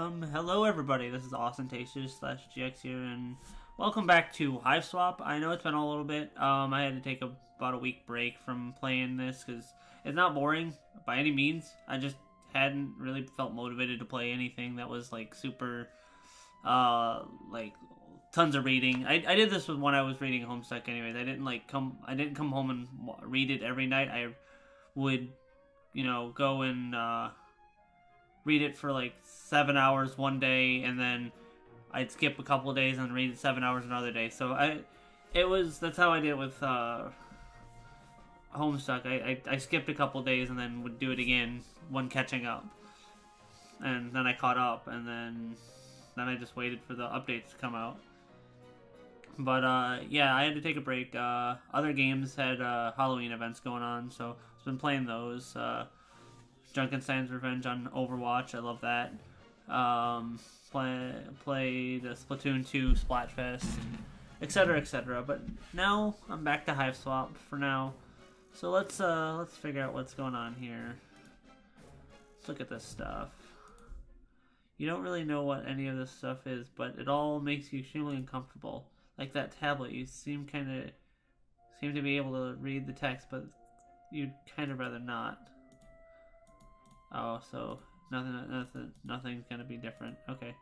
Hello everybody, this is Austin/GX here, and welcome back to Hiveswap. I know it's been a little bit, I had to take about a week break from playing this, because it's not boring by any means. I just hadn't really felt motivated to play anything that was, like, super, like, tons of reading. I did this when I was reading Homestuck anyways. I didn't come home and read it every night. I would, go and, read it for like 7 hours one day, and then I'd skip a couple of days and read it 7 hours another day. So that's how I did it with Homestuck. I skipped a couple of days and then would do it again when catching up, and then I caught up, and then I just waited for the updates to come out. But yeah, I had to take a break. Other games had Halloween events going on, so I've been playing those. Junkenstein's Revenge on Overwatch, I love that. Play the Splatoon 2 Splatfest, etc., etc. But now I'm back to Hiveswap for now. So let's figure out what's going on here. Let's look at this stuff. You don't really know what any of this stuff is, but it all makes you extremely uncomfortable. Like that tablet, you seem to be able to read the text, but you'd kind of rather not. Oh, so nothing's gonna be different. Okay.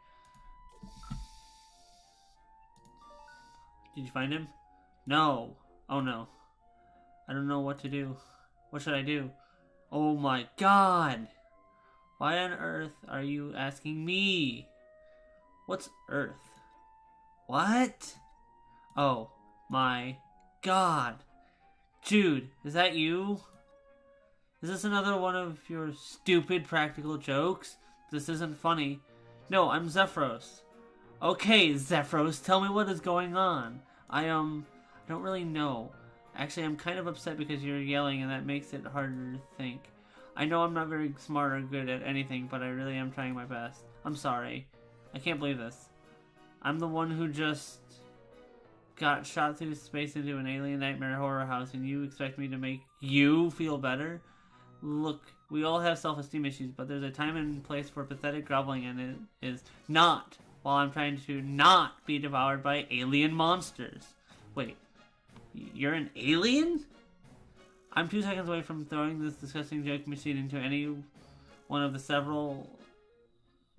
Did you find him? No. Oh no. I don't know what to do. What should I do? Oh my god! Why on earth are you asking me? What's Earth? What? Oh my god. Jude, is that you? Is this another one of your stupid practical jokes? This isn't funny. No, I'm Xefros. Okay, Xefros, tell me what is going on. I don't really know. Actually, I'm kind of upset because you're yelling and that makes it harder to think. I know I'm not very smart or good at anything, but I really am trying my best. I'm sorry. I can't believe this. I'm the one who just got shot through space into an alien nightmare horror house, and you expect me to make you feel better? Look, we all have self-esteem issues, but there's a time and place for pathetic groveling, and it is not while I'm trying to not be devoured by alien monsters. Wait, you're an alien? I'm 2 seconds away from throwing this disgusting joke machine into any one of the several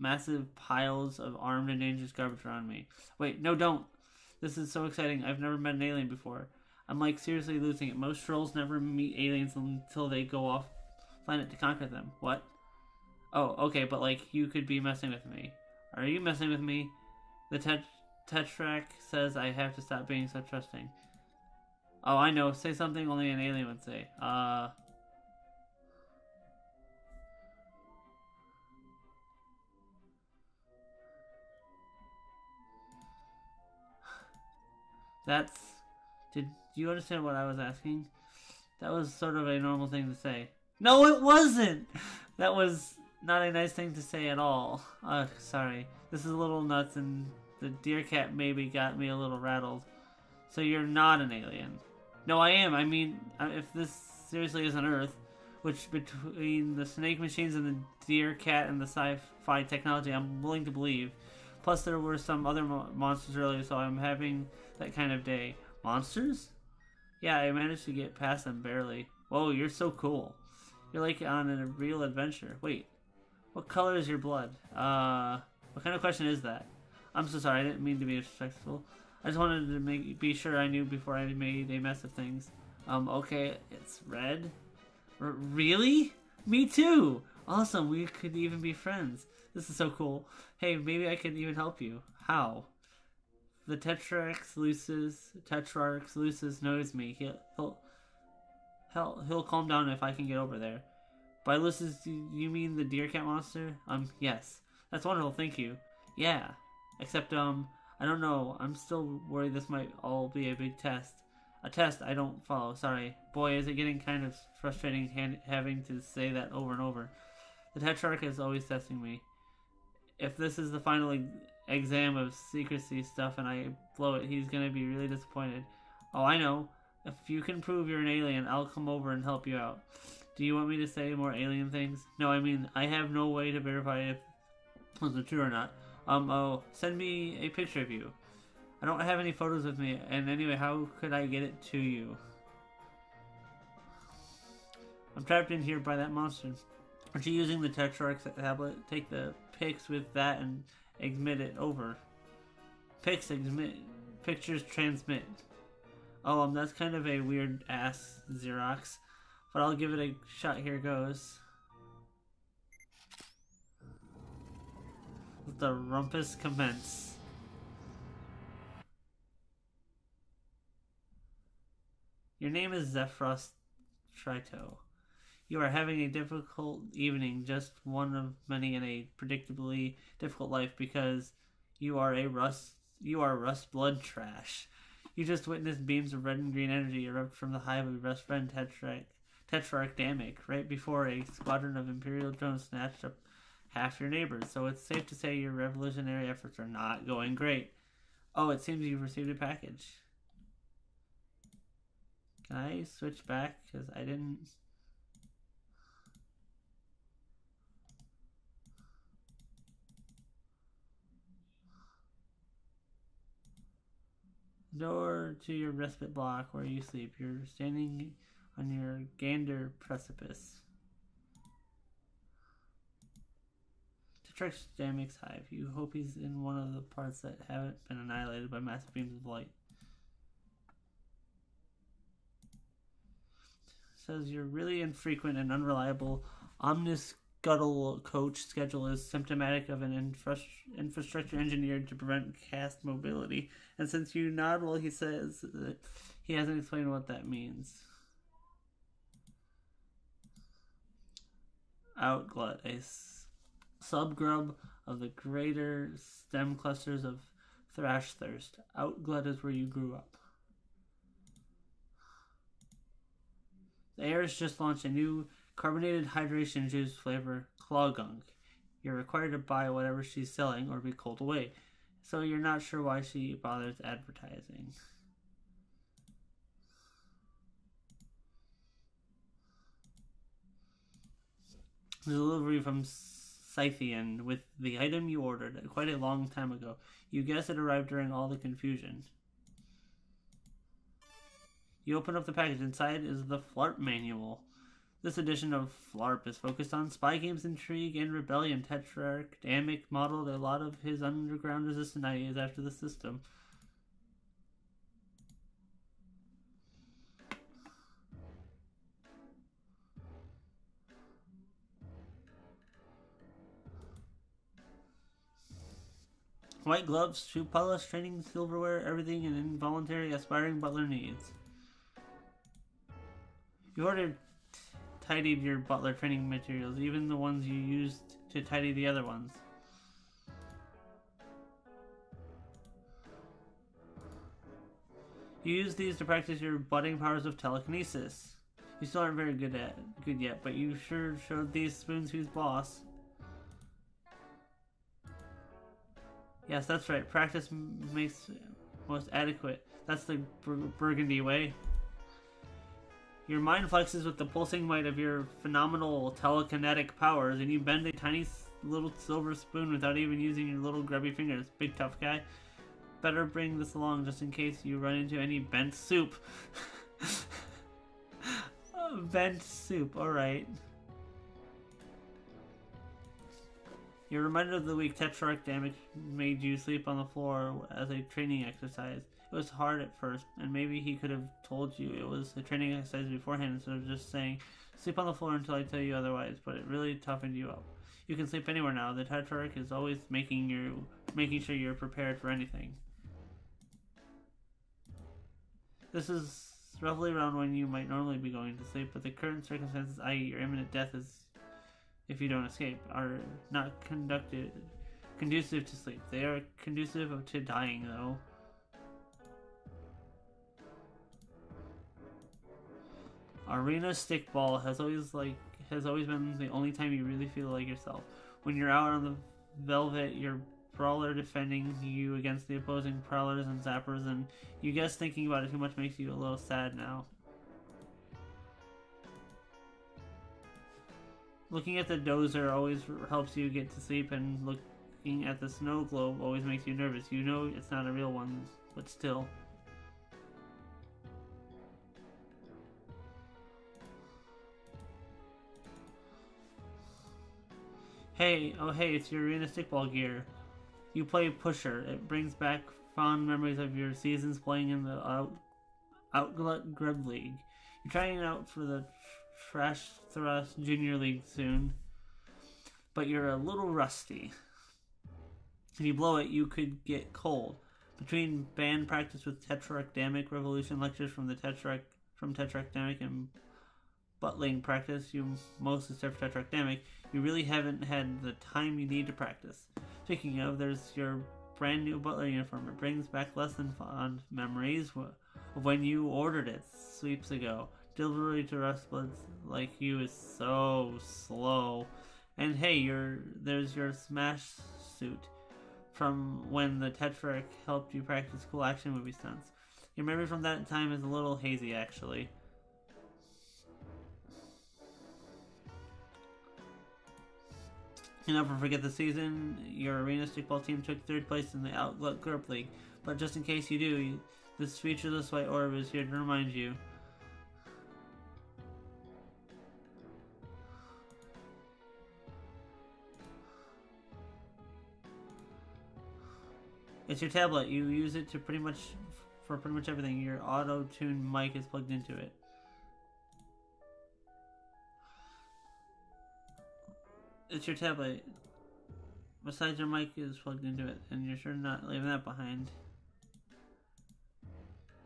massive piles of armed and dangerous garbage around me. Wait, no, don't. This is so exciting. I've never met an alien before. I'm like seriously losing it. Most trolls never meet aliens until they go off planet to conquer them. What? Oh, okay, but like you could be messing with me. Are you messing with me? The Tetrack says I have to stop being so trusting. Oh, I know. Say something only an alien would say. Did you understand what I was asking? That was sort of a normal thing to say. No, it wasn't! That was not a nice thing to say at all. Sorry. This is a little nuts, and the deer cat maybe got me a little rattled. So you're not an alien. No, I am. I mean, if this seriously isn't Earth, which between the snake machines and the deer cat and the sci-fi technology, I'm willing to believe. Plus, there were some other monsters earlier, so I'm having that kind of day. Monsters? Yeah, I managed to get past them barely. Whoa, you're so cool. You're like on a real adventure. Wait, what color is your blood? What kind of question is that? I'm so sorry, I didn't mean to be disrespectful. I just wanted to be sure I knew before I made a mess of things. Okay, it's red. Really? Me too! Awesome, we could even be friends. This is so cool. Hey, maybe I could even help you. How? The Tetrarch Lucis knows me. He'll calm down if I can get over there. By Lucis, you mean the deer cat monster? Yes. That's wonderful, thank you. Yeah. Except, I don't know. I'm still worried this might all be a big test. A test I don't follow, sorry. Boy, is it getting kind of frustrating having to say that over and over. The Tetrarch is always testing me. If this is the final exam of secrecy stuff and I blow it, he's gonna be really disappointed. Oh, I know. If you can prove you're an alien, I'll come over and help you out. Do you want me to say more alien things? No, I mean, I have no way to verify if Was it true or not? Oh, send me a picture of you. I don't have any photos with me, and anyway, how could I get it to you? I'm trapped in here by that monster. Aren't you using the Tetrarch's tablet? Take the pics with that and exmit it over. Pics exmit. Pictures transmit. Oh, that's kind of a weird ass Xerox, but I'll give it a shot. Here goes. Let the rumpus commence. Your name is Xefros Trito. You are having a difficult evening, just one of many in a predictably difficult life, because you are rust blood trash. You just witnessed beams of red and green energy erupt from the hive of your best friend Tetrarch Damic, right before a squadron of Imperial drones snatched up half your neighbors, so it's safe to say your revolutionary efforts are not going great. Oh, it seems you've received a package. Can I switch back? Because I didn't... Door to your respite block where you sleep. You're standing on your gander precipice. Tetrarch Damic's hive. You hope he's in one of the parts that haven't been annihilated by massive beams of light. Says you're really infrequent and unreliable. Omniscuttle coach schedule is symptomatic of an infrastructure engineered to prevent cast mobility. And since you nod while he says that he hasn't explained what that means. Outglut, a subgrub of the greater stem clusters of thrash thirst. Outglut is where you grew up. The Heirs just launched a new carbonated hydration juice flavor, Clawgunk. You're required to buy whatever she's selling or be called away, so you're not sure why she bothers advertising. Delivery from Scythian with the item you ordered quite a long time ago. You guess it arrived during all the confusion. You open up the package. Inside is the Flarp manual. This edition of Flarp is focused on spy games, intrigue, and rebellion. Tetrarch Damic modeled a lot of his underground resistance ideas after the system. White gloves, shoe polish, training silverware, everything an involuntary aspiring butler needs. You ordered tidied your butler training materials, even the ones you used to tidy the other ones. You use these to practice your budding powers of telekinesis. You still aren't very good yet, but you sure showed these spoons who's boss. Yes, that's right. Practice makes most adequate. That's the Burgundy way. Your mind flexes with the pulsing might of your phenomenal telekinetic powers, and you bend a tiny little silver spoon without even using your little grubby fingers. Big tough guy. Better bring this along just in case you run into any bent soup. Bent soup, alright. You're reminded of the week Tetrarch Damic made you sleep on the floor as a training exercise. It was hard at first, and maybe he could have told you it was a training exercise beforehand instead of just saying, sleep on the floor until I tell you otherwise, but it really toughened you up. You can sleep anywhere now. The Tetrarch is always making sure you're prepared for anything. This is roughly around when you might normally be going to sleep, but the current circumstances, i.e. your imminent death is if you don't escape, are not conducive to sleep. They are conducive to dying, though. Arena stickball has always been the only time you really feel like yourself. When you're out on the velvet, your brawler defending you against the opposing prowlers and zappers, and you guess thinking about it too much makes you a little sad now. Looking at the dozer always helps you get to sleep and look looking at the snow globe always makes you nervous. You know it's not a real one, but still. Hey, oh hey, it's your arena stickball gear. You play Pusher. It brings back fond memories of your seasons playing in the Outlet Grub League. You're trying out for the Trash Thrust Junior League soon, but you're a little rusty. If you blow it, you could get cold. Between band practice with Tetractamic Revolution lectures from Tetractamic and buttling practice, you mostly start for Tetractamic, you really haven't had the time you need to practice. Speaking of, there's your brand new butler uniform. It brings back less than fond memories of when you ordered it sweeps ago. Delivery to Rustbloods like you is so slow. And hey, there's your smash suit from when the Tetrarch helped you practice cool action movie stunts. Your memory from that time is a little hazy, actually. You never forget the season your arena stickball team took 3rd place in the Outlet Group League. But just in case you do, this featureless white orb is here to remind you. It's your tablet. You use it to pretty much everything. Your auto-tune mic is plugged into it. It's your tablet. Besides, your mic is plugged into it, and you're sure not leaving that behind.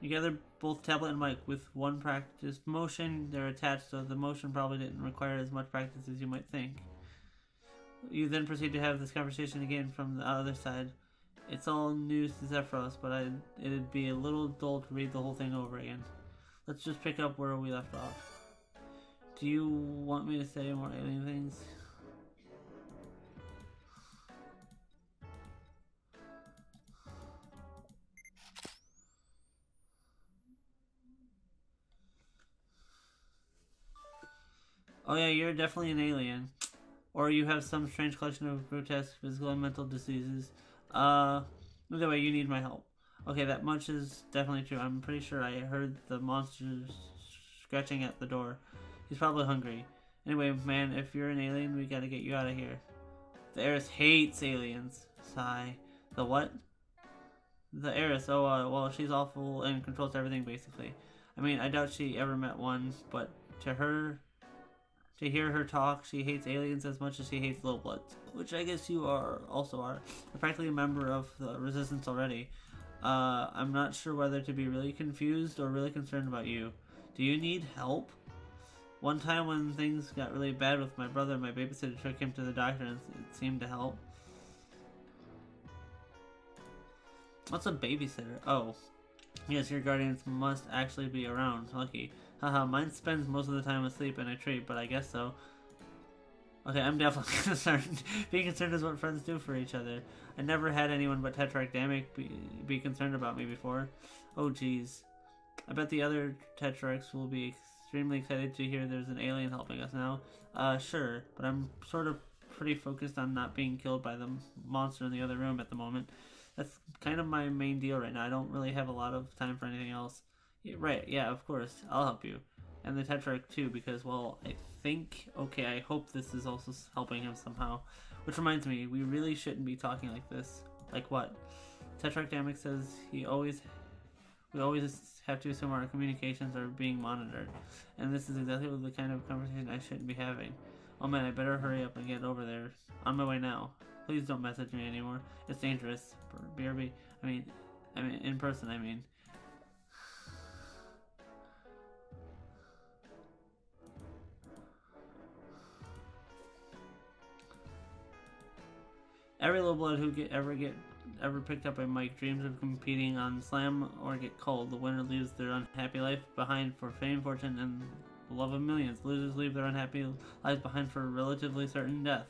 You gather both tablet and mic with one practice motion. They're attached, so the motion probably didn't require as much practice as you might think. You then proceed to have this conversation again from the other side. It's all news to Xefros, but it'd be a little dull to read the whole thing over again. Let's just pick up where we left off. Do you want me to say more alien things? Oh yeah, you're definitely an alien. Or you have some strange collection of grotesque physical and mental diseases. Either way, you need my help. Okay, that much is definitely true. I'm pretty sure I heard the monsters scratching at the door. He's probably hungry. Anyway, man, if you're an alien, we gotta get you out of here. The heiress hates aliens. Sigh. The what? The heiress. Oh, well, she's awful and controls everything, basically. I mean, I doubt she ever met one, but to hear her talk, she hates aliens as much as she hates little bloods, which I guess you also are. You're practically a member of the resistance already. I'm not sure whether to be really confused or really concerned about you. Do you need help? One time when things got really bad with my brother, my babysitter took him to the doctor and it seemed to help. What's a babysitter? Oh. Yes, your guardians must actually be around. Lucky. Haha, mine spends most of the time asleep in a tree, but I guess so. Okay, I'm definitely concerned. Being concerned is what friends do for each other. I never had anyone but Tetractamic be concerned about me before. Oh geez. I bet the other Tetrarchs will be extremely excited to hear there's an alien helping us now. Sure, but I'm sort of pretty focused on not being killed by the monster in the other room at the moment. That's kind of my main deal right now. I don't really have a lot of time for anything else. Yeah, right, yeah, of course. I'll help you. And the Tetrarch too, because, well, I think... Okay, I hope this is also helping him somehow. Which reminds me, we really shouldn't be talking like this. Like what? Tetractamic says we always have to assume our communications are being monitored. And this is exactly the kind of conversation I shouldn't be having. Oh man, I better hurry up and get over there. On my way now. Please don't message me anymore. It's dangerous. BRB. I mean, in person, I mean. Every little blood who ever picked up a mic dreams of competing on Slam or Get Cold. The winner leaves their unhappy life behind for fame, fortune, and the love of millions. Losers leave their unhappy lives behind for relatively certain death.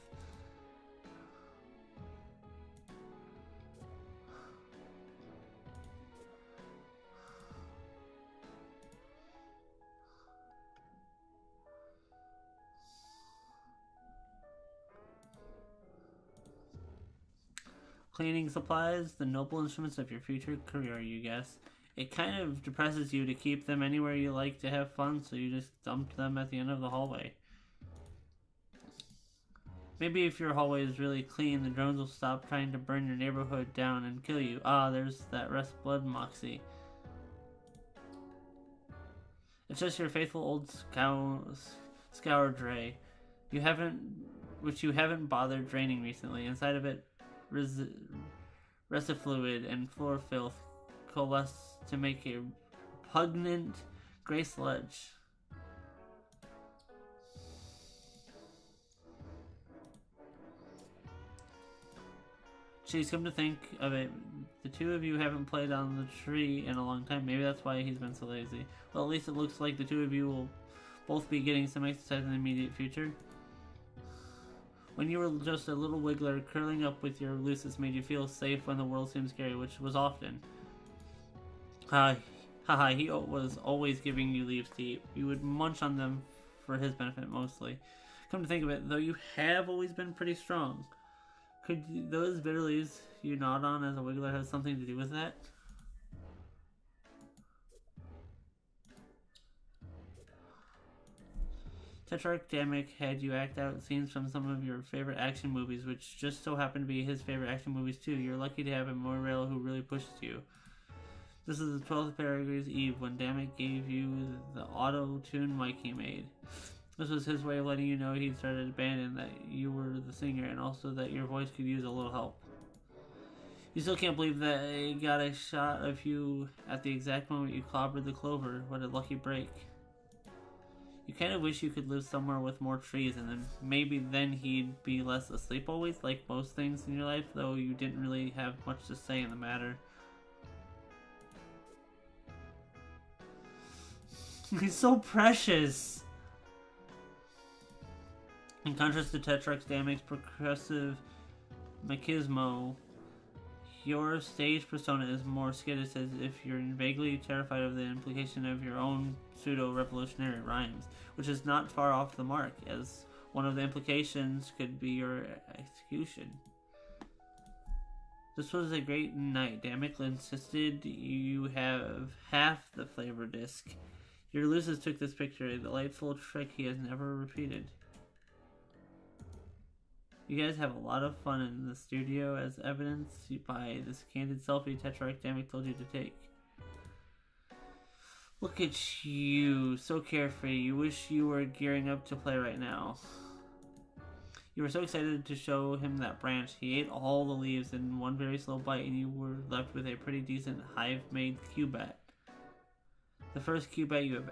cleaning supplies, the noble instruments of your future career, you guess. It kind of depresses you to keep them anywhere you like to have fun, so you just dump them at the end of the hallway. Maybe if your hallway is really clean, the drones will stop trying to burn your neighborhood down and kill you. Ah, there's that rest blood moxie. It's just your faithful old scour dray. Which you haven't bothered draining recently. Inside of it, resifluid and floor filth coalesce to make a pungent gray sludge. Jeez, come to think of it, the two of you haven't played on the tree in a long time. Maybe that's why he's been so lazy. Well, at least it looks like the two of you will both be getting some exercise in the immediate future. When you were just a little wiggler, curling up with your looses made you feel safe when the world seemed scary, which was often. He was always giving you leaves to eat. You would munch on them for his benefit mostly. Come to think of it, though you have always been pretty strong. Could those bitter leaves you gnawed on as a wiggler have something to do with that? Tetrarch Damick had you act out scenes from some of your favorite action movies, which just so happen to be his favorite action movies too. You're lucky to have a Moirail who really pushes you. This is the 12th Paragraph's Eve when Damick gave you the auto-tune mic he made. This was his way of letting you know he'd started a band and that you were the singer, and also that your voice could use a little help. You still can't believe that he got a shot of you at the exact moment you clobbered the clover. What a lucky break. You kind of wish you could live somewhere with more trees, and then he'd be less asleep always, like most things in your life, though you didn't really have much to say in the matter. He's so precious! In contrast to Tetrarch Damick's progressive machismo, your stage persona is more skittish, as if you're vaguely terrified of the implication of your own pseudo-revolutionary rhymes, which is not far off the mark, as one of the implications could be your execution. This was a great night. Damick insisted you have half the flavor disc. Your losers took this picture, a delightful trick he has never repeated. You guys have a lot of fun in the studio, as evidenced by this candid selfie Tetrarch Damick told you to take. Look at you, so carefree. You wish you were gearing up to play right now. You were so excited to show him that branch. He ate all the leaves in one very slow bite, and you were left with a pretty decent hive-made Cubat. The first Cubat you have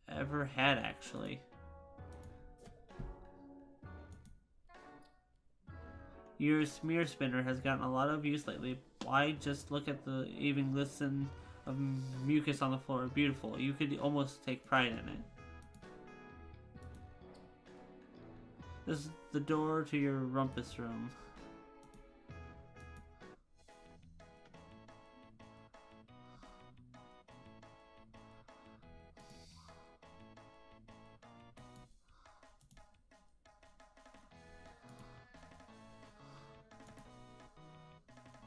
ever had, actually. Your smear spinner has gotten a lot of use lately. Why, just look at the even glisten of mucus on the floor. Beautiful. You could almost take pride in it. This is the door to your rumpus room.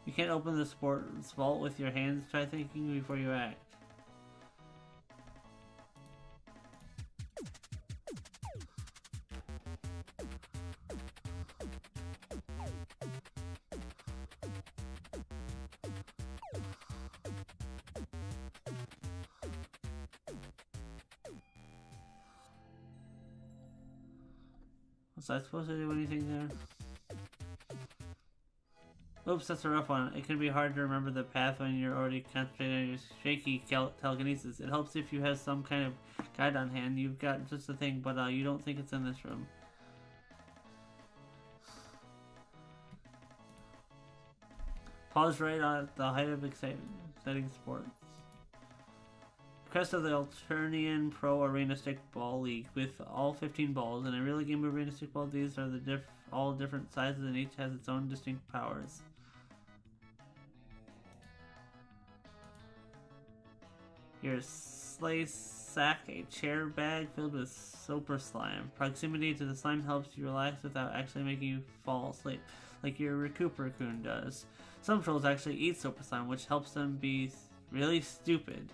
You can't open the sports vault with your hands. Try thinking before you act. Was I supposed to do anything there? Oops, that's a rough one. It can be hard to remember the path when you're already concentrating on your shaky telekinesis. It helps if you have some kind of guide on hand. You've got just the thing, but you don't think it's in this room. Pause right at the height of exciting sports. Crest of the Alternian Pro Arena Stickball League with all 15 balls. In a real game of Arena Stickball, these are the all different sizes and each has its own distinct powers. Your sleigh sack, a chair bag filled with soap or slime. Proximity to the slime helps you relax without actually making you fall asleep. like your Recuperacoon does. Some trolls actually eat Super Slime, which helps them be really stupid.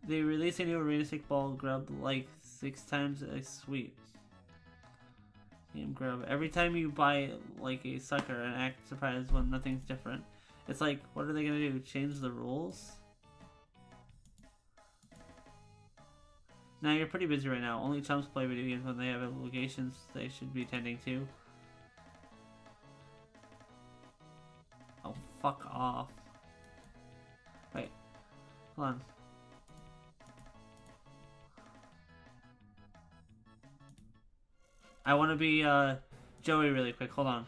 They release a new arena stick ball grub like 6 times a sweep. Game grub. Every time you buy like a sucker and act surprised when nothing's different. It's like, what are they gonna do? Change the rules? Now you're pretty busy right now. Only chumps play video games when they have obligations they should be tending to. Oh, fuck off. Wait. Hold on. I want to be Joey really quick. Hold on.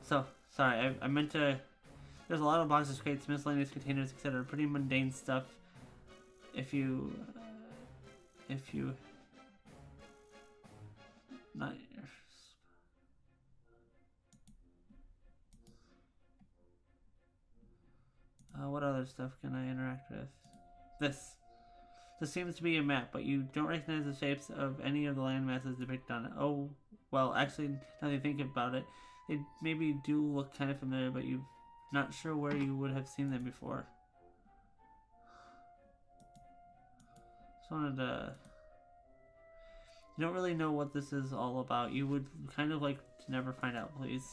So, sorry. I meant to... There's a lot of boxes, crates, miscellaneous containers, etc. Pretty mundane stuff. If you... Not... what other stuff can I interact with? This seems to be a map, but you don't recognize the shapes of any of the land masses depicted on it. Oh, well, actually, now that you think about it, they maybe do look kind of familiar, but you're not sure where you would have seen them before. Just wanted to... You don't really know what this is all about. You would kind of like to never find out, please.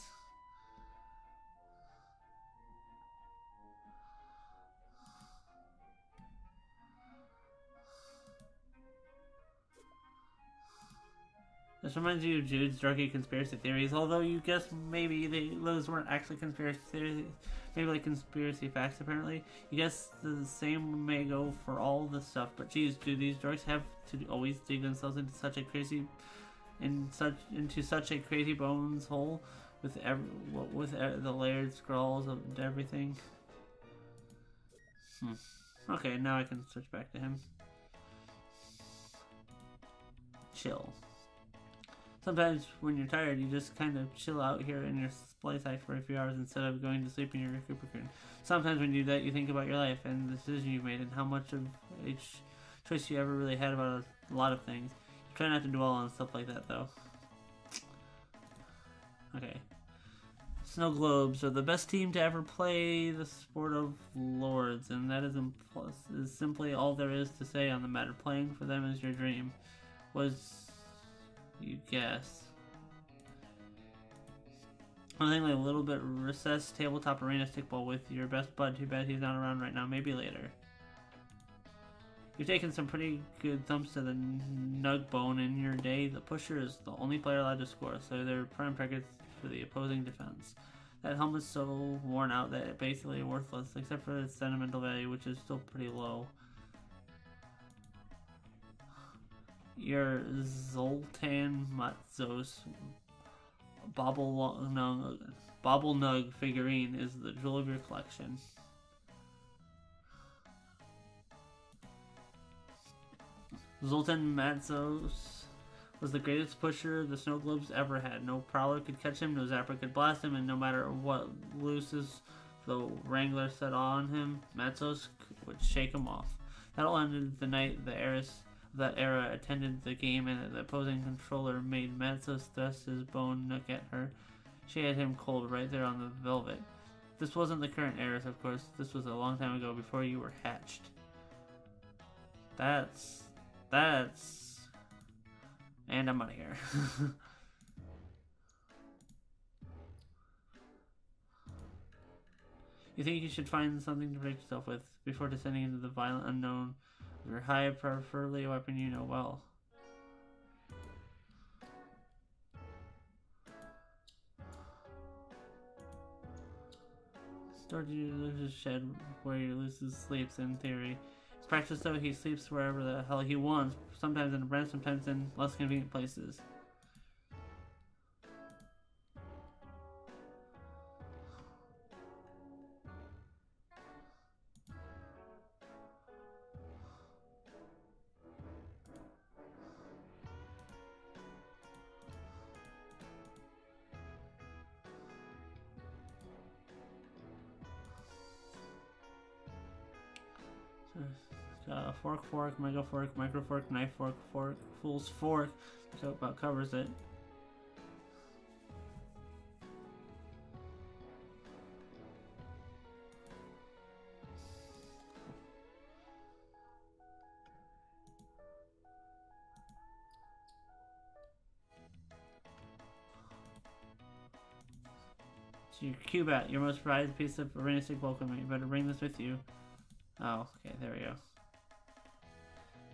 This reminds you of Jude's druggy conspiracy theories, although you guess maybe those weren't actually conspiracy theories, maybe like conspiracy facts apparently. You guess the same may go for all this stuff, but geez, do these dorks have to always dig themselves into such a crazy, bones hole with the layered scrawls of everything? Okay, now I can switch back to him. Chill. Sometimes when you're tired, you just kind of chill out here in your splice act for a few hours instead of going to sleep in your Recuperacoon. Sometimes when you do that, you think about your life and the decision you made and how much of each choice you ever really had about a lot of things. You try not to dwell on stuff like that, though. Okay. Snow globes are the best team to ever play the sport of lords, and that is simply all there is to say on the matter. Playing for them is your dream. You guess. One thing like a little bit recessed tabletop arena stickball with your best bud. Too bad he's not around right now. Maybe later. You've taken some pretty good thumps to the nug bone in your day. The pusher is the only player allowed to score, so they're prime targets for the opposing defense. That helmet's so worn out that it's basically worthless, except for its sentimental value, which is still pretty low. Your Zoltan Matzos Bobble Nug figurine is the jewel of your collection. Zoltan Matzos was the greatest pusher the Snow Globes ever had. No Prowler could catch him, no Zapper could blast him, and no matter what looses the Wrangler set on him, Matzos would shake him off. That all ended the night the heiress that era attended the game, and the opposing controller made Matzos thrust his bone nook at her. She had him cold right there on the velvet. This wasn't the current heiress, of course. This was a long time ago, before you were hatched. That's... And I'm out of here. You think you should find something to protect yourself with before descending into the violent unknown of your high, preferably a weapon you know well. Stored in Lucius' shed where Lucius sleeps, in theory. His practice, though, he sleeps wherever the hell he wants, sometimes in a branch, sometimes in less convenient places. fork, fork, mega fork, micro fork, knife fork, fork, fool's fork. So about covers it. So your Cubat, your most prized piece of arena stick Pokemon. You better bring this with you. Oh, okay, there we go.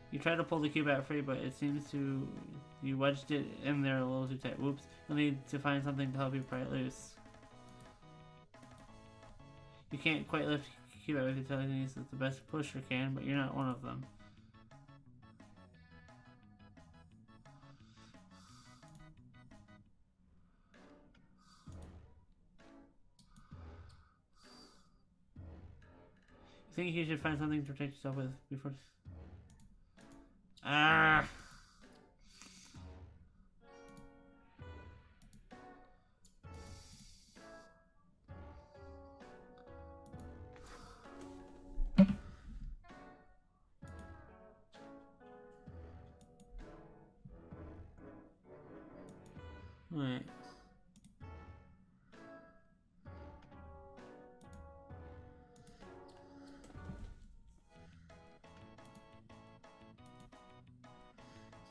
You tried to pull the Cubat free, but it seems you wedged it in there a little too tight. Whoops. You'll need to find something to help you pry it loose. You can't quite lift Cubat with your telekinesis as the best pusher can, but you're not one of them. I think you should find something to protect yourself with before. Ah! Wait.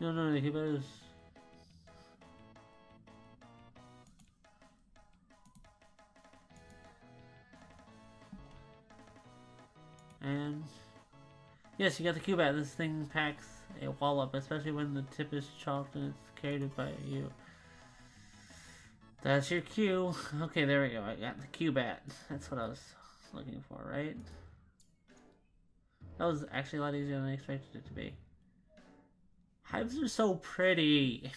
No, he better. And yes, you got the Cubat. This thing packs a wallop, especially when the tip is chopped and it's carried by you. That's your cue. Okay, there we go. I got the Cubat. That's what I was looking for, right? That was actually a lot easier than I expected it to be. Hives are so pretty.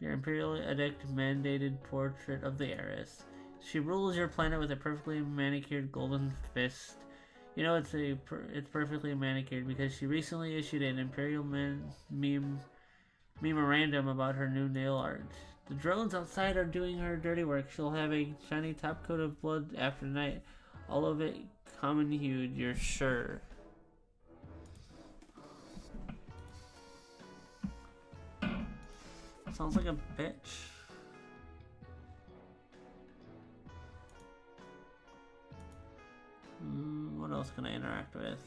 Your Imperial Edict mandated portrait of the heiress. She rules your planet with a perfectly manicured golden fist. You know it's perfectly manicured because she recently issued an Imperial memorandum about her new nail art. The drones outside are doing her dirty work. She'll have a shiny top coat of blood after night. All of it common hued, you're sure. Sounds like a bitch. What else can I interact with?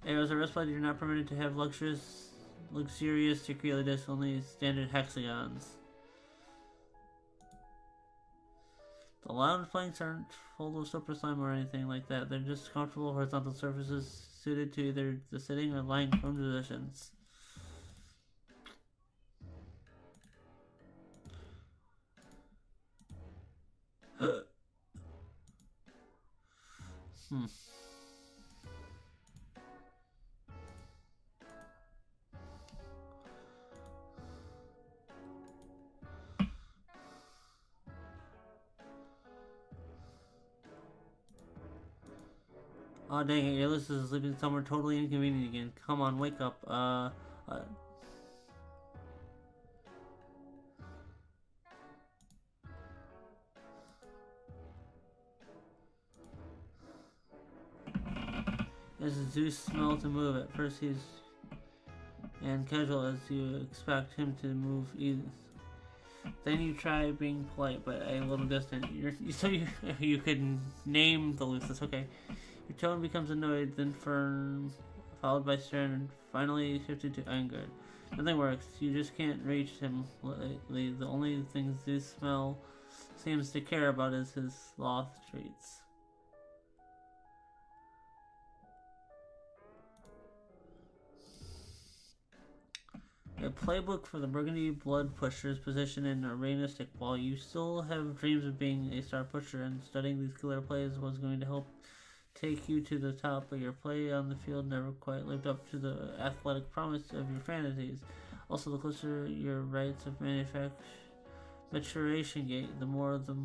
Arrows are respite. You're not permitted to have luxurious circular discs, only standard hexagons. The lounge planks aren't full of super slime or anything like that. They're just comfortable horizontal surfaces suited to either the sitting or lying prone positions. Oh dang it, your list is sleeping somewhere totally inconvenient again. Come on, wake up. This is too small to move. At first he's and casual as you expect him to move either. Then you try being polite but a little distant. You could name the Lucis, okay. Your tone becomes annoyed, then firm, followed by stern, and finally shifted to anger. Nothing works. You just can't reach him lately. The only thing Zeus seems to care about is his sloth treats. A playbook for the Burgundy Blood Pusher's position in Arena Stick. While you still have dreams of being a star pusher, and studying these killer plays was going to help take you to the top, but your play on the field never quite lived up to the athletic promise of your fantasies. Also, the closer your rites of maturation gate, the more the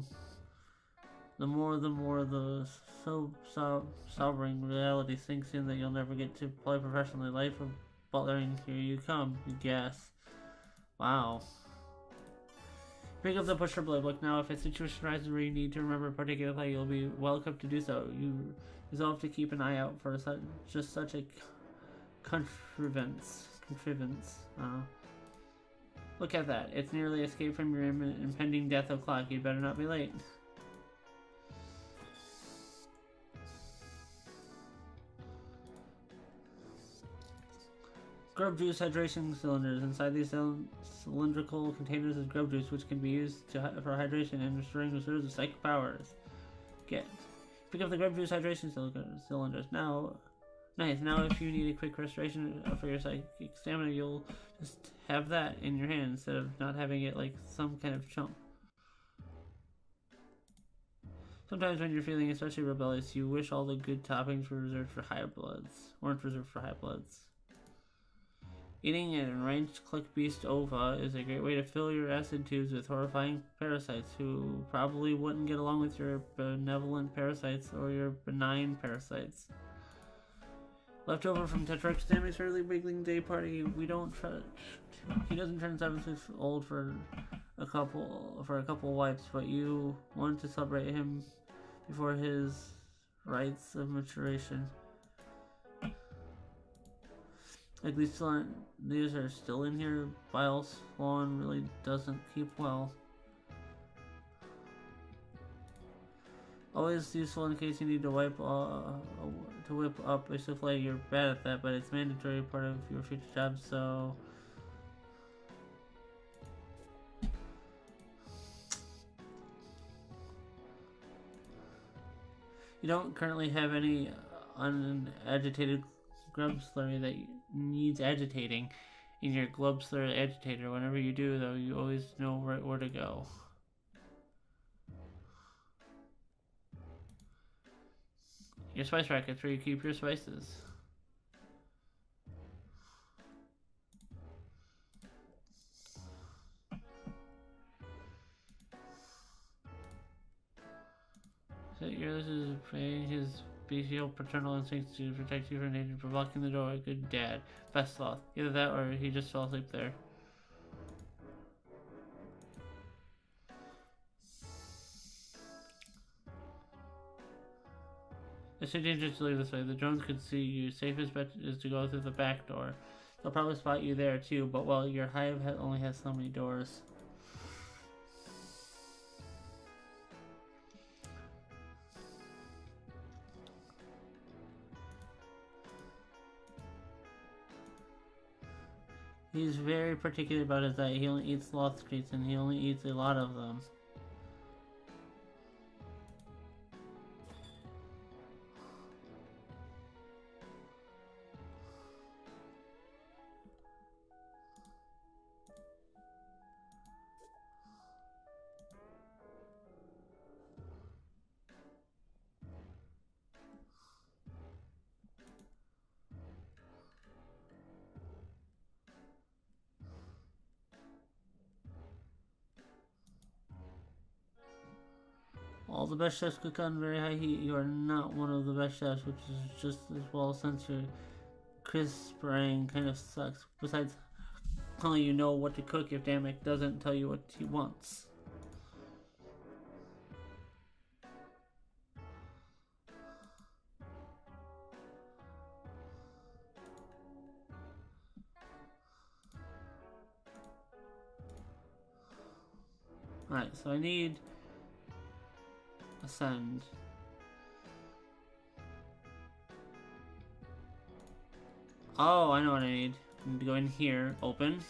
sobering reality sinks in that you'll never get to play professionally. Life butlering, here you come, you guess. Wow. Pick up the pusher blade book now. If a situation arises where you need to remember a particular play, you'll be well equipped to do so. You resolve to keep an eye out for just such a contrivance. Look at that. It's nearly escaped from your impending death o'clock. You'd better not be late. Grub juice hydration cylinders. Inside these cylindrical containers is grub juice, which can be used for hydration and restoring reserves of psychic powers. Pick up the grub juice hydration cylinders. Now, nice. Now, if you need a quick restoration for your psychic stamina, you'll just have that in your hand instead of not having it like some kind of chump. Sometimes when you're feeling especially rebellious, you wish all the good toppings were reserved for high bloods. Weren't reserved for high bloods. Eating an enraged click beast ova is a great way to fill your acid tubes with horrifying parasites who probably wouldn't get along with your benevolent parasites or your benign parasites. Leftover from Tetrarch Sammy's early Wiggling Day party, we don't trust. He doesn't turn 7 feet old for a couple wipes, but you want to celebrate him before his rites of maturation. Like these are still in here. Bile Spawn really doesn't keep well. Always useful in case you need to whip up a souffle. You're bad at that, but it's mandatory part of your future job. So you don't currently have any unagitated grub slurry that needs agitating in your glub slurry agitator. Whenever you do, though, you always know where to go. Your spice rack is where you keep your spices. So yours is praying his bestial paternal instincts to protect you from danger for blocking the door. Good dad. Best sloth. Either that or he just fell asleep there. It's too dangerous to leave this way. The drones could see you. Safest bet is to go through the back door. They'll probably spot you there too, but well, your hive only has so many doors. He's very particular about his diet. He only eats sloth treats, and he only eats a lot of them. All the best chefs cook on very high heat. You are not one of the best chefs, which is just as well since your crisp brain kind of sucks. Besides telling you know what to cook if Damek doesn't tell you what he wants. Alright, so I need ascend. Oh, I know what I need. I need to go in here, open.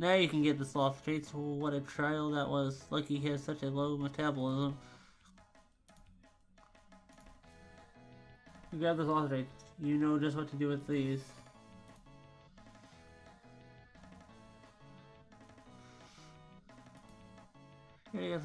Now you can get the sloth traits. Oh, what a trial that was. Lucky he has such a low metabolism. You grab the sloth traits. You know just what to do with these. Here you go.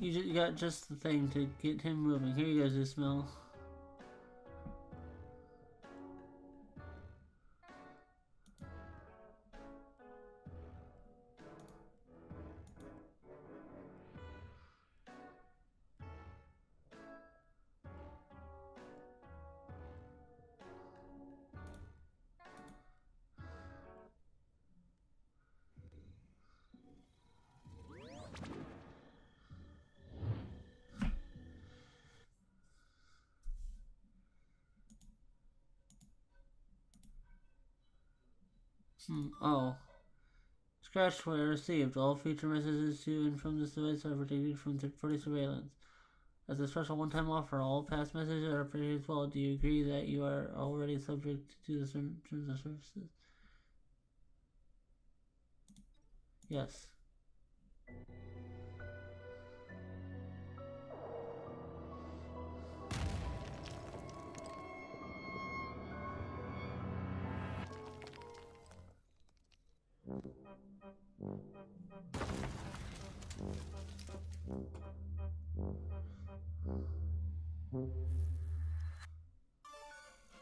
You got just the thing to get him moving. Here you go, Zismil. Oh. Scratchware received. All future messages to and from this device are protected from third-party surveillance. As a special one-time offer, all past messages are protected as well. Do you agree that you are already subject to the terms of services? Yes.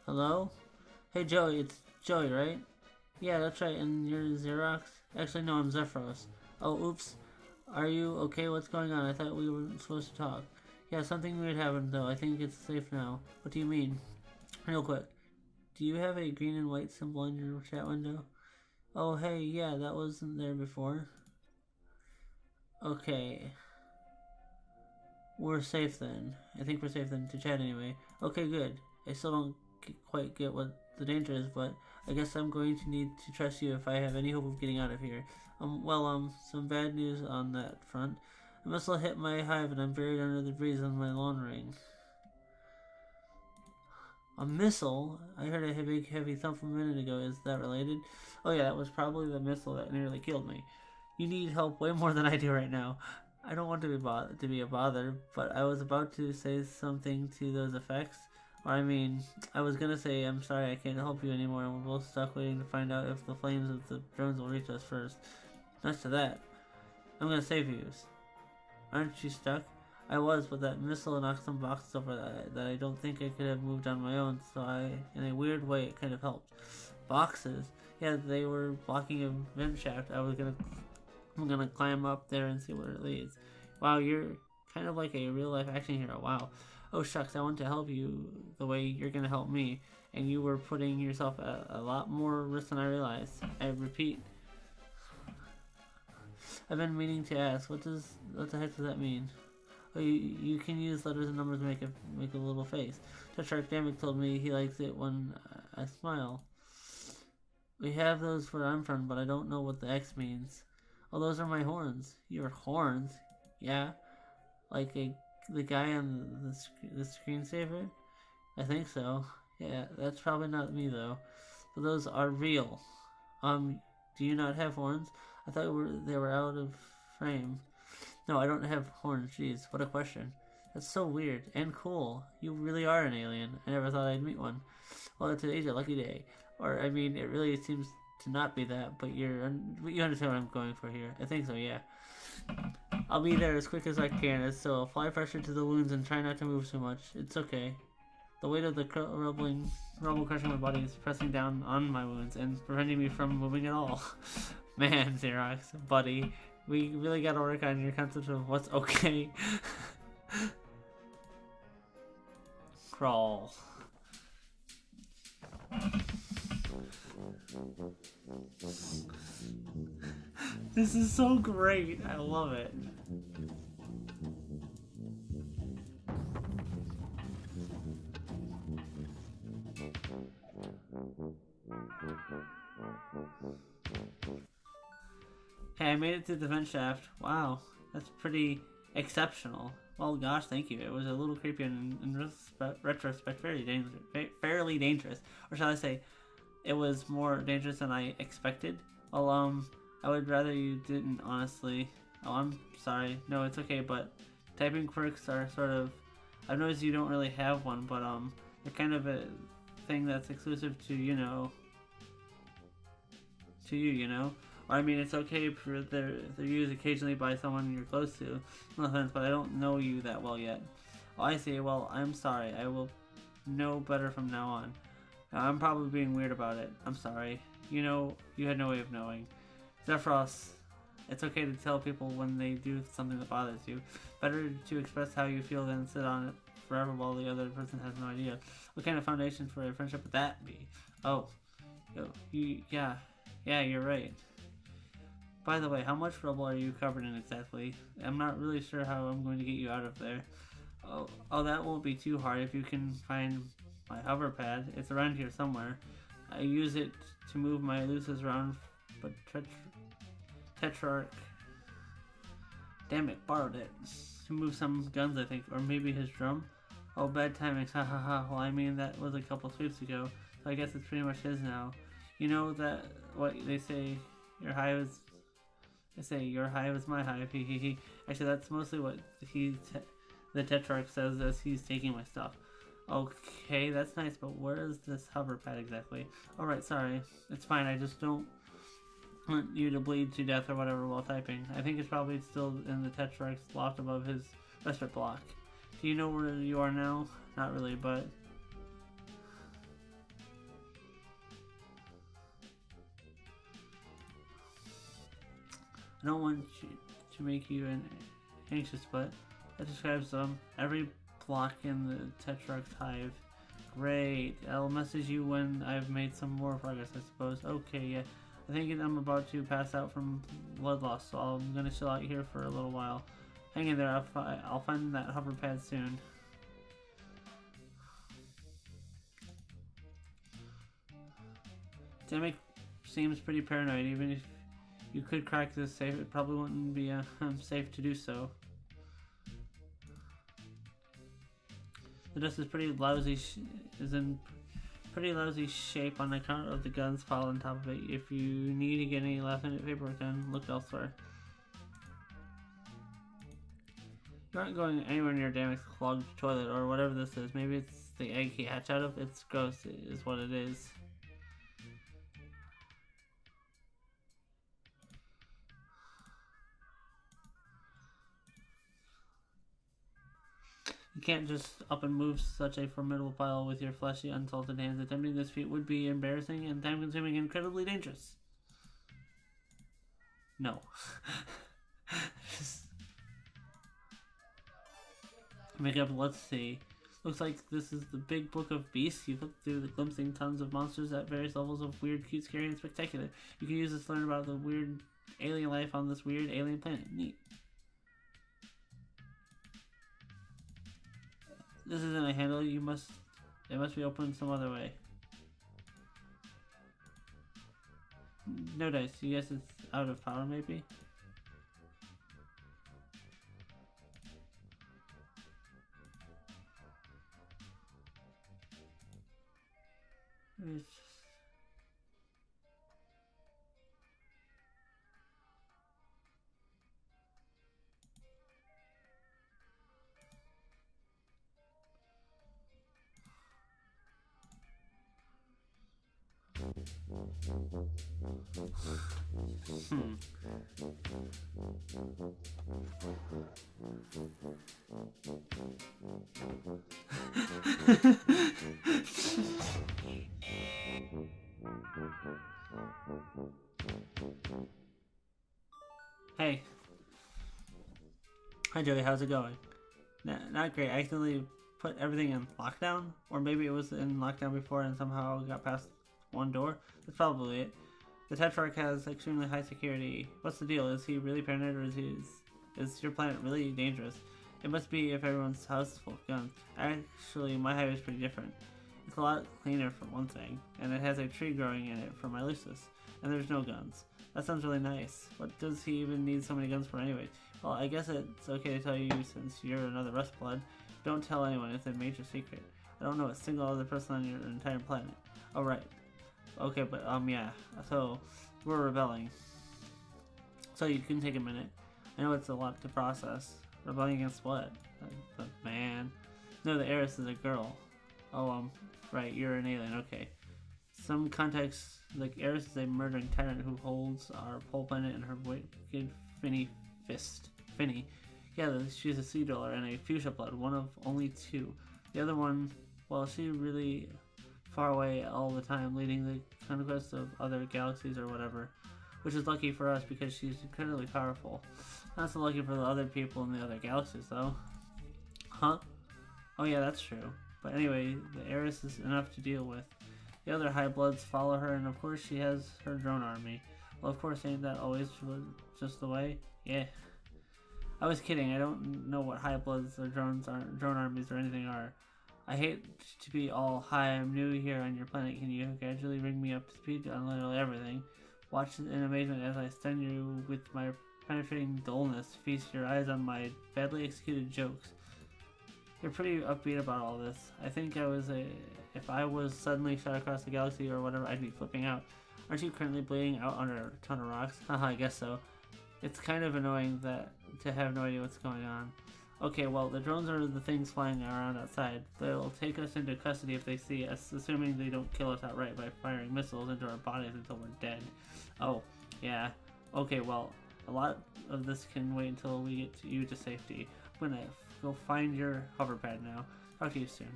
Hello? Hey Joey, it's Joey, right? Yeah, that's right, and you're Xerox? Actually, no, I'm Xefros. Oh, oops. Are you okay? What's going on? I thought we were supposed to talk. Yeah, something weird happened, though. I think it's safe now. What do you mean? Real quick. Do you have a green and white symbol in your chat window? Oh, hey, yeah, that wasn't there before. Okay. We're safe then. I think we're safe then to chat anyway. Okay, good. I still don't quite get what the danger is, but I guess I'm going to need to trust you if I have any hope of getting out of here. Some bad news on that front. A missile hit my hive and I'm buried under the breeze on my lawn ring. A missile? I heard a big heavy thump a minute ago. Is that related? Oh yeah, that was probably the missile that nearly killed me. You need help way more than I do right now. I don't want to be a bother, but I was about to say something to those effects. Or I mean, I was gonna say I'm sorry I can't help you anymore, and we're both stuck waiting to find out if the flames of the drones will reach us first. Next to that, I'm gonna save you. Aren't you stuck? I was, but that missile knocked some boxes over that I don't think I could have moved on my own, so in a weird way, it kind of helped. Boxes? Yeah, they were blocking a vent shaft. I'm gonna climb up there and see where it leads. Wow, you're kind of like a real-life action hero. Wow. Oh shucks, I want to help you the way you're gonna help me, and you were putting yourself at a lot more risk than I realized. I repeat. I've been meaning to ask, what the heck does that mean? Oh, you can use letters and numbers to make a little face. Shark Damic told me he likes it when I smile. We have those where I'm from, but I don't know what the X means. Oh, those are my horns. Your horns? Yeah? Like the guy on the screensaver? I think so. Yeah, that's probably not me though. But those are real. Do you not have horns? I thought they were out of frame. No, I don't have horns. Jeez, what a question. That's so weird and cool. You really are an alien. I never thought I'd meet one. Well, today's a lucky day. Or, I mean, it really seems to not be that, but you understand what I'm going for here. I think so, yeah. I'll be there as quick as I can, so apply pressure to the wounds and try not to move too much. It's okay. The weight of the rubble crushing my body is pressing down on my wounds and preventing me from moving at all. Man, Xerox, buddy, we really gotta work on your concept of what's okay. Crawl. This is so great. I love it. Hey, I made it through the vent shaft. Wow, that's pretty exceptional. Well, gosh, thank you. It was a little creepy and in retrospect, fairly dangerous. Or shall I say, it was more dangerous than I expected. Well, I would rather you didn't, honestly. Oh, I'm sorry. No, it's okay, but typing quirks are sort of... I've noticed you don't really have one, but, they're kind of a thing that's exclusive to, you know... To you, you know? Or, I mean, it's okay for they're used occasionally by someone you're close to. No offense, but I don't know you that well yet. Oh, I see. Well, I'm sorry. I will know better from now on. I'm probably being weird about it. I'm sorry. You know, you had no way of knowing. Xefros, it's okay to tell people when they do something that bothers you. Better to express how you feel than sit on it forever while the other person has no idea. What kind of foundation for a friendship would that be? Oh, yeah, you're right. By the way, how much rubble are you covered in exactly? I'm not really sure how I'm going to get you out of there. Oh, that won't be too hard if you can find my hover pad. It's around here somewhere. I use it to move my looses around, but Tetrarch... Damn it, borrowed it. To move some guns, I think. Or maybe his drum? Oh, bad timing. Ha ha ha. Well, I mean, that was a couple sweeps ago, so I guess it's pretty much his now. You know that, what they say, your hive is... They say, your hive is my hive, he he he. Actually, that's mostly what the Tetrarch says as he's taking my stuff. Okay, that's nice, but where is this hover pad exactly? Alright, sorry. It's fine, I just don't want you to bleed to death or whatever while typing. I think it's probably still in the Tetrarch's loft above his respite block. Do you know where you are now? Not really, but... I don't want to make you anxious, but that describes every block in the Tetrarch's hive. Great. I'll message you when I've made some more progress, I suppose. Okay, yeah. I think I'm about to pass out from blood loss, so I'm gonna chill out here for a little while. Hang in there. I'll find that hover pad soon. Demic seems pretty paranoid, even if you could crack this safe, it probably wouldn't be safe to do so. The dust is in pretty lousy shape on account of the guns piled on top of it. If you need to get any last-minute paperwork done, look elsewhere. You aren't going anywhere near Damic's clogged toilet or whatever this is. Maybe it's the egg he hatched out of. It's gross, is what it is. You can't just up and move such a formidable pile with your fleshy, unsalted hands. Attempting this feat would be embarrassing and time-consuming and incredibly dangerous. No. Make up, let's see. Looks like this is the big book of beasts. You flip through the glimpsing tons of monsters at various levels of weird, cute, scary, and spectacular. You can use this to learn about the weird alien life on this weird alien planet. Neat. This isn't a handle, it must be opened some other way. No dice, you guess it's out of power maybe? It's Hey. Hi Joey, how's it going? Not great. I accidentally put everything in lockdown, or maybe it was in lockdown before and somehow got past one door. That's probably it. The Tetrarch has extremely high security. What's the deal? Is he really paranoid, or is your planet really dangerous? It must be if everyone's house is full of guns. Actually, my hive is pretty different. It's a lot cleaner for one thing, and it has a tree growing in it for my Lucis, and there's no guns. That sounds really nice. What does he even need so many guns for anyway? Well, I guess it's okay to tell you since you're another Rustblood. Don't tell anyone, it's a major secret. I don't know a single other person on your entire planet. Oh, right. Okay, but, yeah. So, we're rebelling. So you can take a minute. I know it's a lot to process. Rebelling against what? The man. No, the heiress is a girl. Oh, right, you're an alien, okay. Some context, like heiress is a murdering tyrant who holds our pole planet in her wicked Finny fist. Finny. Yeah, she's a sea dweller and a fuchsia blood, one of only two. The other one, well, she's really far away all the time, leading the conquest of other galaxies or whatever. Which is lucky for us because she's incredibly powerful. Not so lucky for the other people in the other galaxies, though. Huh? Oh yeah, that's true. But anyway, the heiress is enough to deal with. The other High Bloods follow her, and of course she has her drone army. Well, of course, ain't that always just the way? Yeah. I was kidding. I don't know what High Bloods or drone armies or anything are. I hate to be all, hi, I'm new here on your planet. Can you gradually bring me up to speed on literally everything? Watch in amazement as I stun you with my penetrating dullness. Feast your eyes on my badly executed jokes. You're pretty upbeat about all this. I think if I was suddenly shot across the galaxy or whatever, I'd be flipping out. Aren't you currently bleeding out under a ton of rocks? Haha, I guess so. It's kind of annoying to have no idea what's going on. Okay, well, the drones are the things flying around outside. They'll take us into custody if they see us, assuming they don't kill us outright by firing missiles into our bodies until we're dead. Oh, yeah. Okay, well, a lot of this can wait until we get you to safety. I'm gonna go find your hover pad now. Talk to you soon.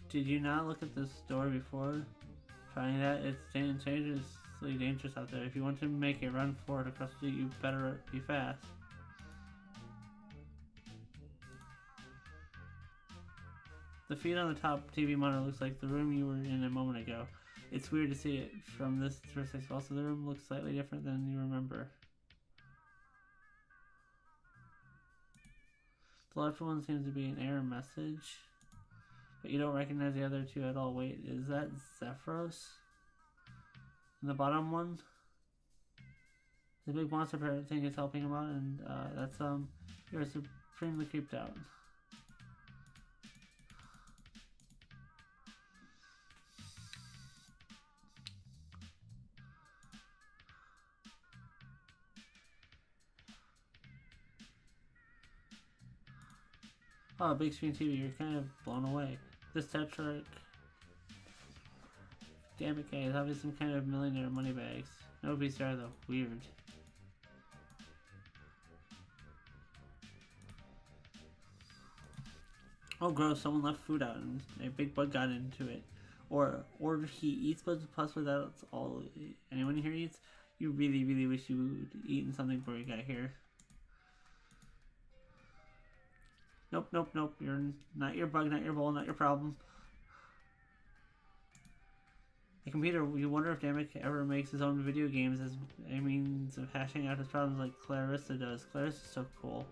Did you not look at this door before trying that? It's dangerously dangerous out there. If you want to make a run for it across the street, you better be fast. The feed on the top TV monitor looks like the room you were in a moment ago. It's weird to see it from this perspective. Also, the room looks slightly different than you remember. The left one seems to be an error message, but you don't recognize the other two at all. Wait, is that Xefros? And the bottom one? The big monster parrot thing is helping him out, and that's you're supremely creeped out. Oh, big screen TV, you're kind of blown away. This Tetrarch, damn it guys, obviously some kind of millionaire moneybags. No VCR though, weird. Oh gross, someone left food out and a big bug got into it. Or he eats bugs, possibly that's all anyone here eats. You really, really wish you would eaten something before you got here. Nope, nope, nope. You're not your bug, not your bowl, not your problem. The computer, you wonder if Damek ever makes his own video games as a means of hashing out his problems like Clarissa does. Clarissa's so cool.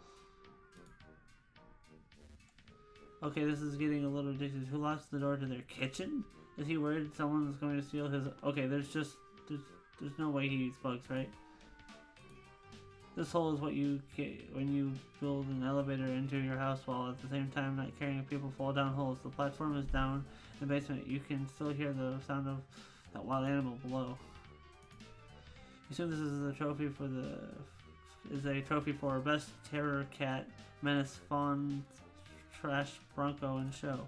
Okay, this is getting a little ridiculous. Who locks the door to their kitchen? Is he worried someone's going to steal his... Okay, there's no way he eats bugs, right? This hole is what you get when you build an elevator into your house while at the same time not caring if people fall down holes. The platform is down in the basement. You can still hear the sound of that wild animal below. You assume this is a trophy for best terror cat, menace, fawn, trash, bronco, and show.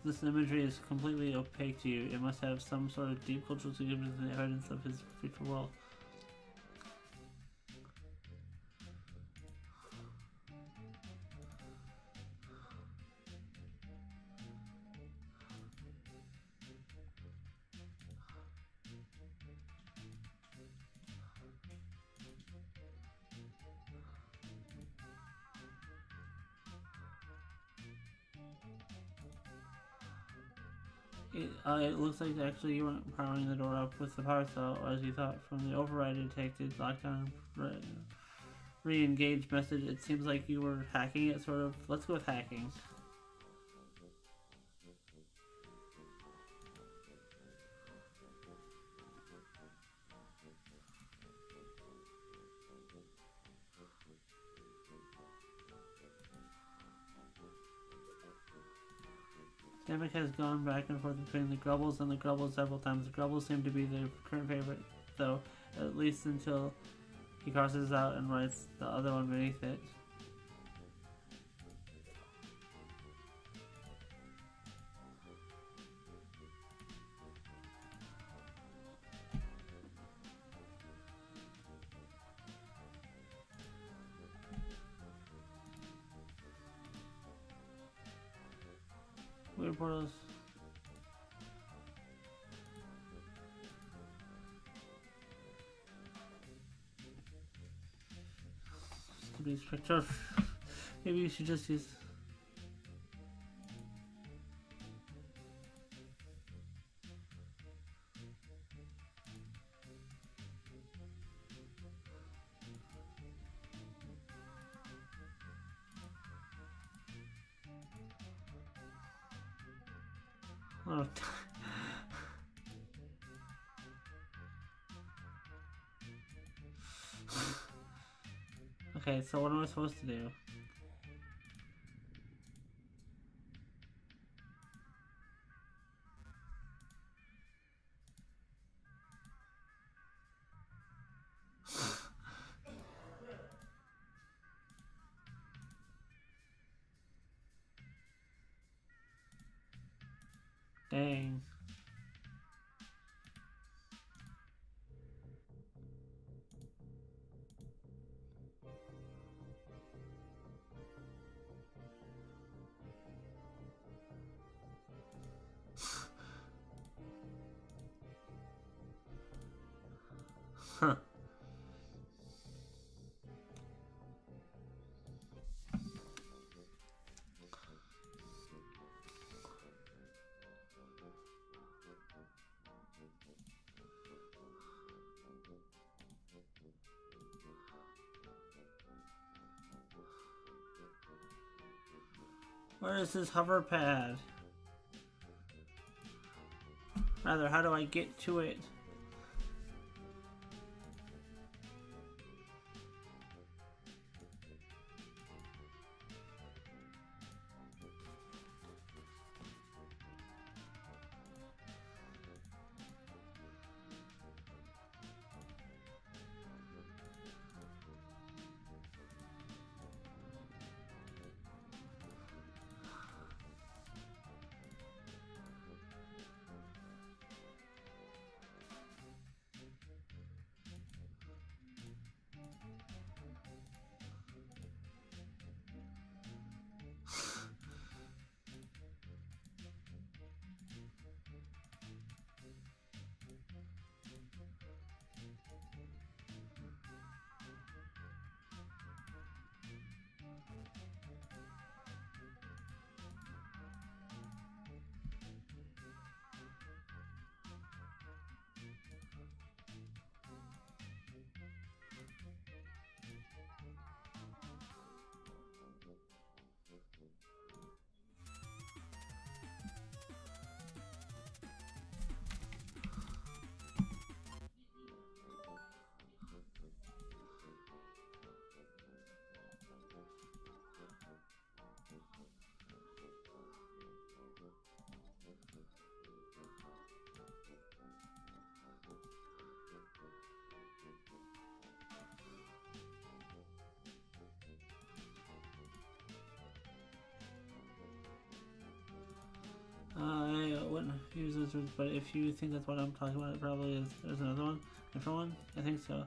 This imagery is completely opaque to you. It must have some sort of deep cultural significance and evidence of his future wealth. It looks like actually you weren't powering the door up with the power cell as you thought. From the override detected lockdown re-engage message, it seems like you were hacking it, sort of. Let's go with hacking. Namek has gone back and forth between the Grubbles and the Grubbles several times. The Grubbles seem to be the current favorite, though, at least until he crosses out and writes the other one beneath it. Weird portals. To be spectral. Maybe you should just use. Oh. Okay, so what am I supposed to do? Dang. Huh. Where is this hover pad? Rather, how do I get to it? I wouldn't use those words, but if you think that's what I'm talking about, it probably is. There's another one? Different one? I think so.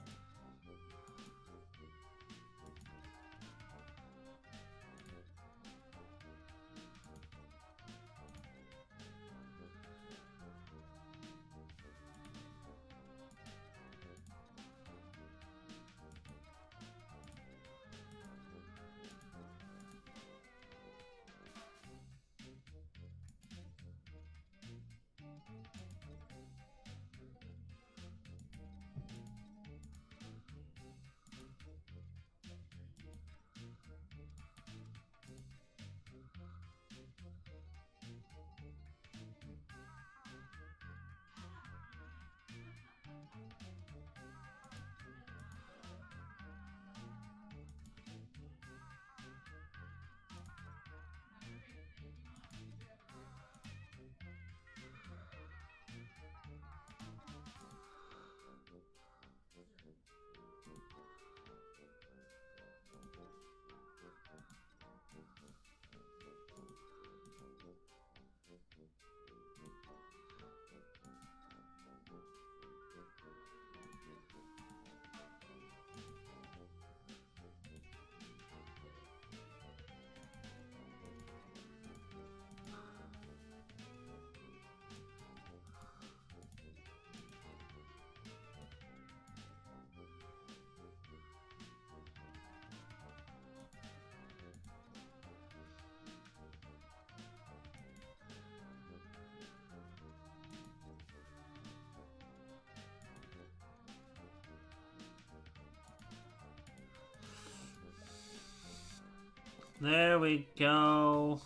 There we go.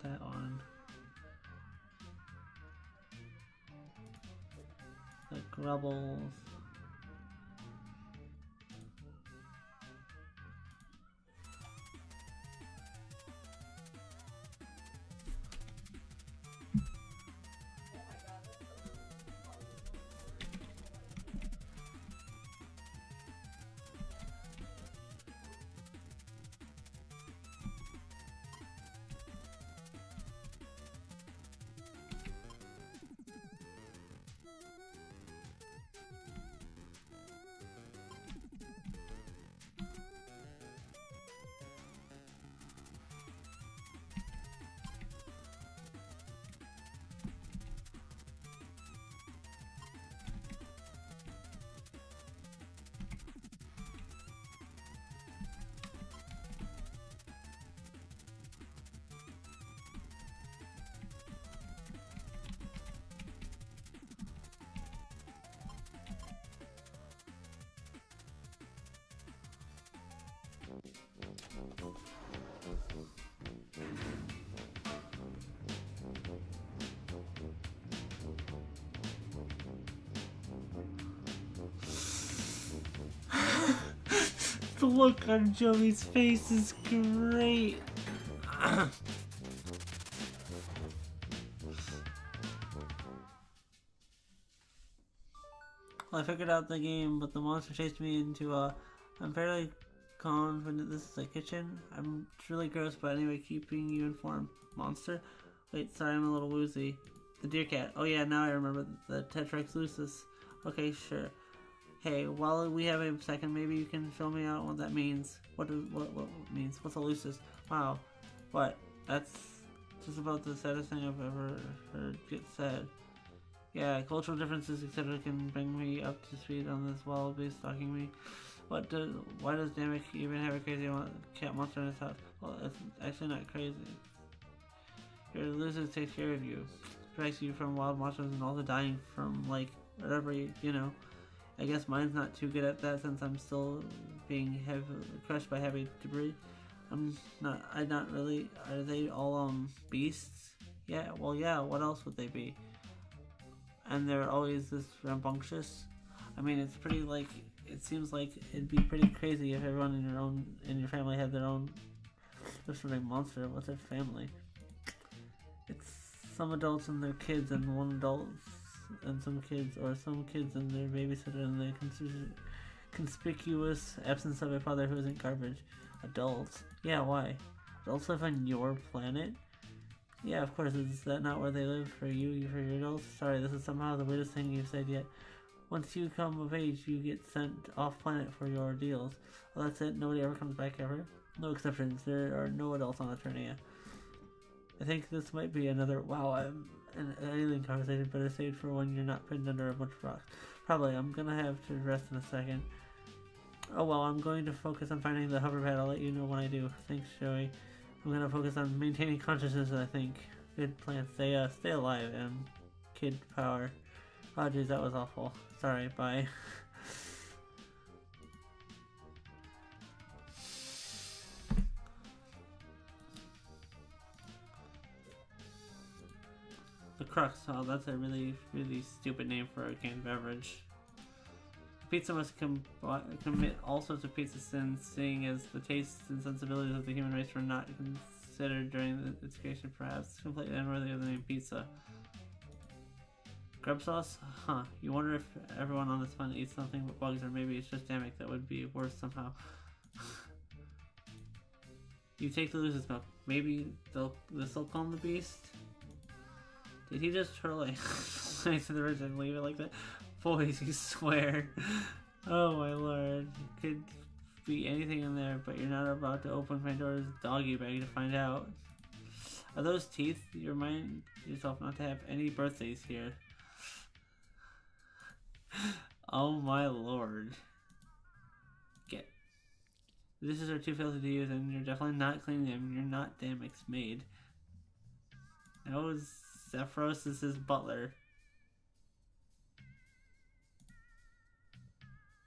That one. The grubbles. The look on Joey's face is great. Well, I figured out the game, but the monster chased me into a... I'm fairly confident this is a kitchen. It's really gross, but anyway, keeping you informed. Monster? Wait, sorry, I'm a little woozy. The deer cat. Oh yeah, now I remember. The Tetrax lucis. Okay, sure. Hey, while we have a second, maybe you can fill me out what that means. What means? What's a lucis? Wow. What? That's just about the saddest thing I've ever heard get said. Yeah, cultural differences, etc. can bring me up to speed on this wallaby stalking me. Why does Namek even have a crazy cat monster in his house? Well, it's actually not crazy. Your lizard takes care of you, protects you from wild monsters, and also dying from, like, whatever, you know. I guess mine's not too good at that since I'm still being crushed by heavy debris. I'm not really. Are they all, beasts? Yeah, well, yeah, what else would they be? And they're always this rambunctious. I mean, it's pretty, like, it seems like it'd be pretty crazy if everyone in your family had their own sort of monster. What's their family? It's some adults and their kids, and one adult and some kids, or some kids and their babysitter, and the conspicuous absence of a father who isn't garbage. Adults? Yeah, why? Adults live on your planet? Yeah, of course. Is that not where they live for you, for your adults? Sorry, this is somehow the weirdest thing you've said yet. Once you come of age, you get sent off planet for your ordeals. Well, that's it. Nobody ever comes back ever? No exceptions. There are no adults on Eternia. I think this might be another... Wow, an alien conversation, better saved for when you're not pinned under a bunch of rocks. Probably. I'm gonna have to rest in a second. Oh well, I'm going to focus on finding the hover pad. I'll let you know when I do. Thanks, Joey. I'm gonna focus on maintaining consciousness, I think. Good plan. Stay alive, and kid power. Oh jeez, that was awful. Sorry, bye. The Crux. Oh, that's a really, really stupid name for a canned beverage. Pizza must commit all sorts of pizza sins, seeing as the tastes and sensibilities of the human race were not considered during its creation, perhaps completely unworthy of the name pizza. Grub sauce? Huh. You wonder if everyone on this planet eats something but bugs, or maybe it's just Namek that would be worse somehow. You take the lucis milk. Maybe this'll calm the beast? Did he just turn like to the ridge and leave it like that? Boys, you swear. Oh my lord. It could be anything in there, but you're not about to open Pandora's doggy bag to find out. Are those teeth? You remind yourself not to have any birthdays here. Oh my lord. The dishes are too filthy to use, and you're definitely not cleaning them. You're not damn made. No, Xefros is his butler.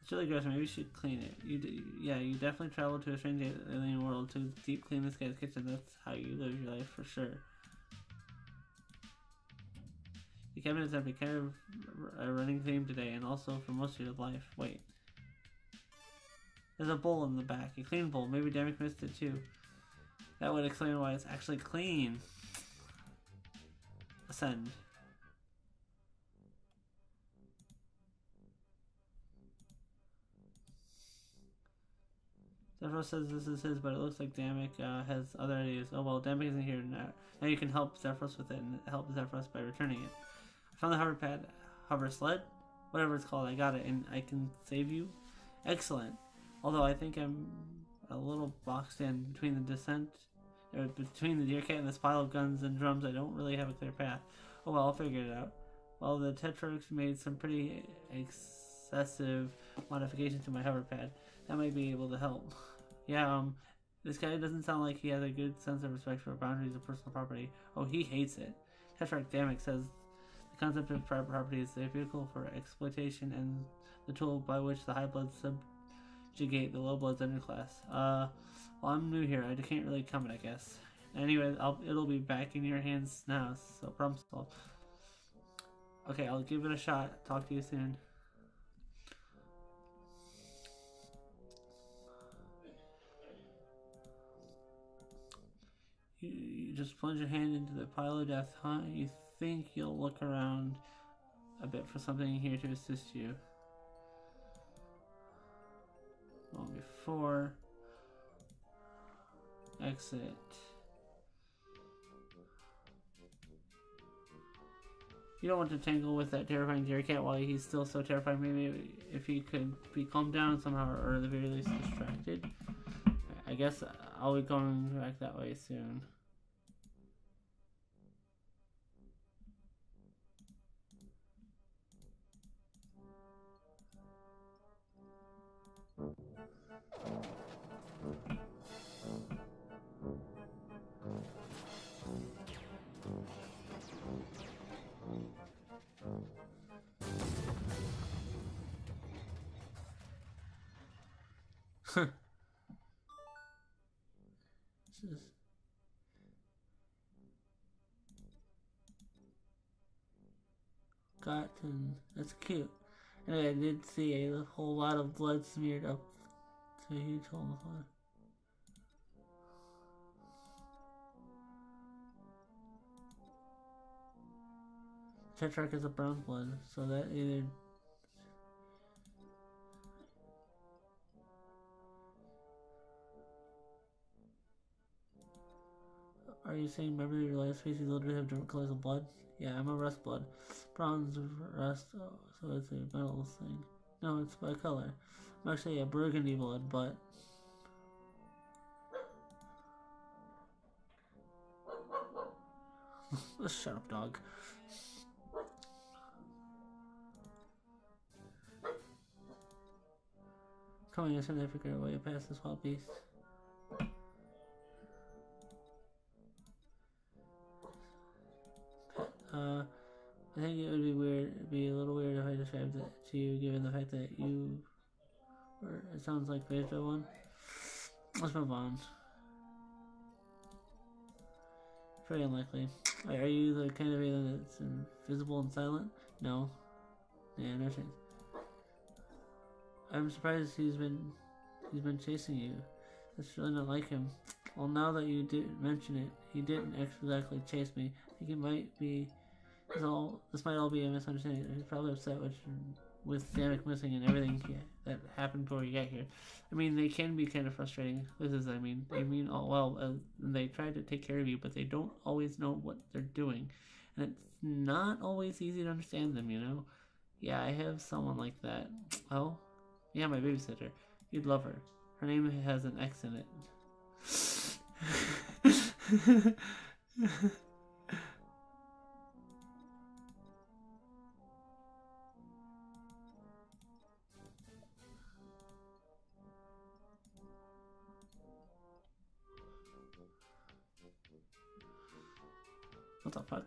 It's really gross. Maybe you should clean it. You definitely traveled to a strange alien world to deep clean this guy's kitchen. That's how you live your life for sure. The cabinet is empty, kind of a running theme today, and also for most of your life. Wait. There's a bowl in the back. A clean bowl. Maybe Damek missed it too. That would explain why it's actually clean. Ascend. Xefros says this is his, but it looks like Damek has other ideas. Oh well, Damek isn't here now. Now you can help Xefros with it and help Xefros by returning it. I found the hover pad, hover sled, whatever it's called. I got it, and I can save you. Excellent. Although I think I'm a little boxed in between between the deer cat and this pile of guns and drums. I don't really have a clear path. Oh well, I'll figure it out. Well, the Tetrarchs made some pretty excessive modifications to my hover pad. That might be able to help. Yeah, this guy doesn't sound like he has a good sense of respect for boundaries of personal property. Oh, he hates it. Tetrarch Damek says the concept of private property is a vehicle for exploitation and the tool by which the high bloods subjugate the low bloods underclass. Well, I'm new here. I can't really comment, I guess. Anyway, it'll be back in your hands now, so problem solved. Okay, I'll give it a shot. Talk to you soon. You just plunge your hand into the pile of death, huh? You think you'll look around a bit for something here to assist you. Well, before exit. You don't want to tangle with that terrifying deer cat while he's still so terrifying. Maybe if he could be calmed down somehow, or at the very least distracted. I guess I'll be going back that way soon. Gotten. That's cute. And I did see a whole lot of blood smeared up to a huge hole in the floor. Tetrarch is a brown blood, so that either... Are you saying remember your last species literally have different colors of blood? Yeah, I'm a rust blood. Bronze rust, oh, so it's a metal thing. No, it's by color. I'm actually a burgundy blood, but... Shut up, dog. Coming as soon as I figure out a way to pass this wild beast. I think it would be weird. It'd be a little weird if I described it to you, given the fact that you were. It sounds like phased by one. Let's move on. Very unlikely. Wait, are you the kind of alien that's invisible and silent? No. Yeah, no chance. I'm surprised he's been chasing you. That's really not like him. Well, now that you did mention it, he didn't exactly chase me. I think it might be. This might all be a misunderstanding. He's probably upset with Damek missing and everything that happened before you got here. I mean, they can be kind of frustrating. They mean all well. They try to take care of you, but they don't always know what they're doing. And it's not always easy to understand them, you know? Yeah, I have someone like that. Oh? Yeah, my babysitter. You'd love her. Her name has an X in it. What the fuck?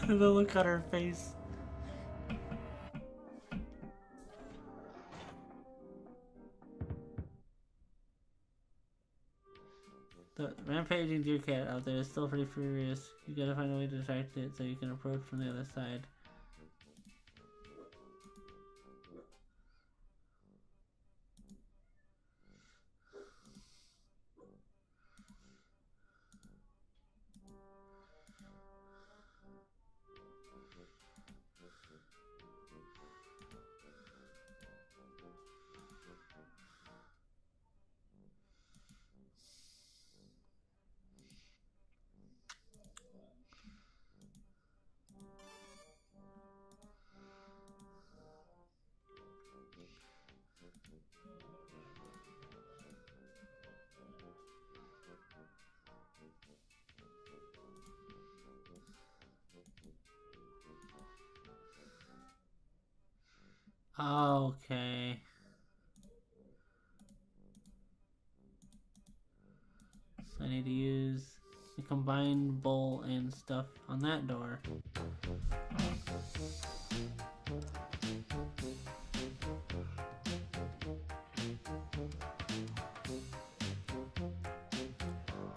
The look on her face. The rampaging deer cat out there is still pretty furious. You gotta find a way to distract it so you can approach from the other side. Okay. So I need to use the combined bowl and stuff on that door.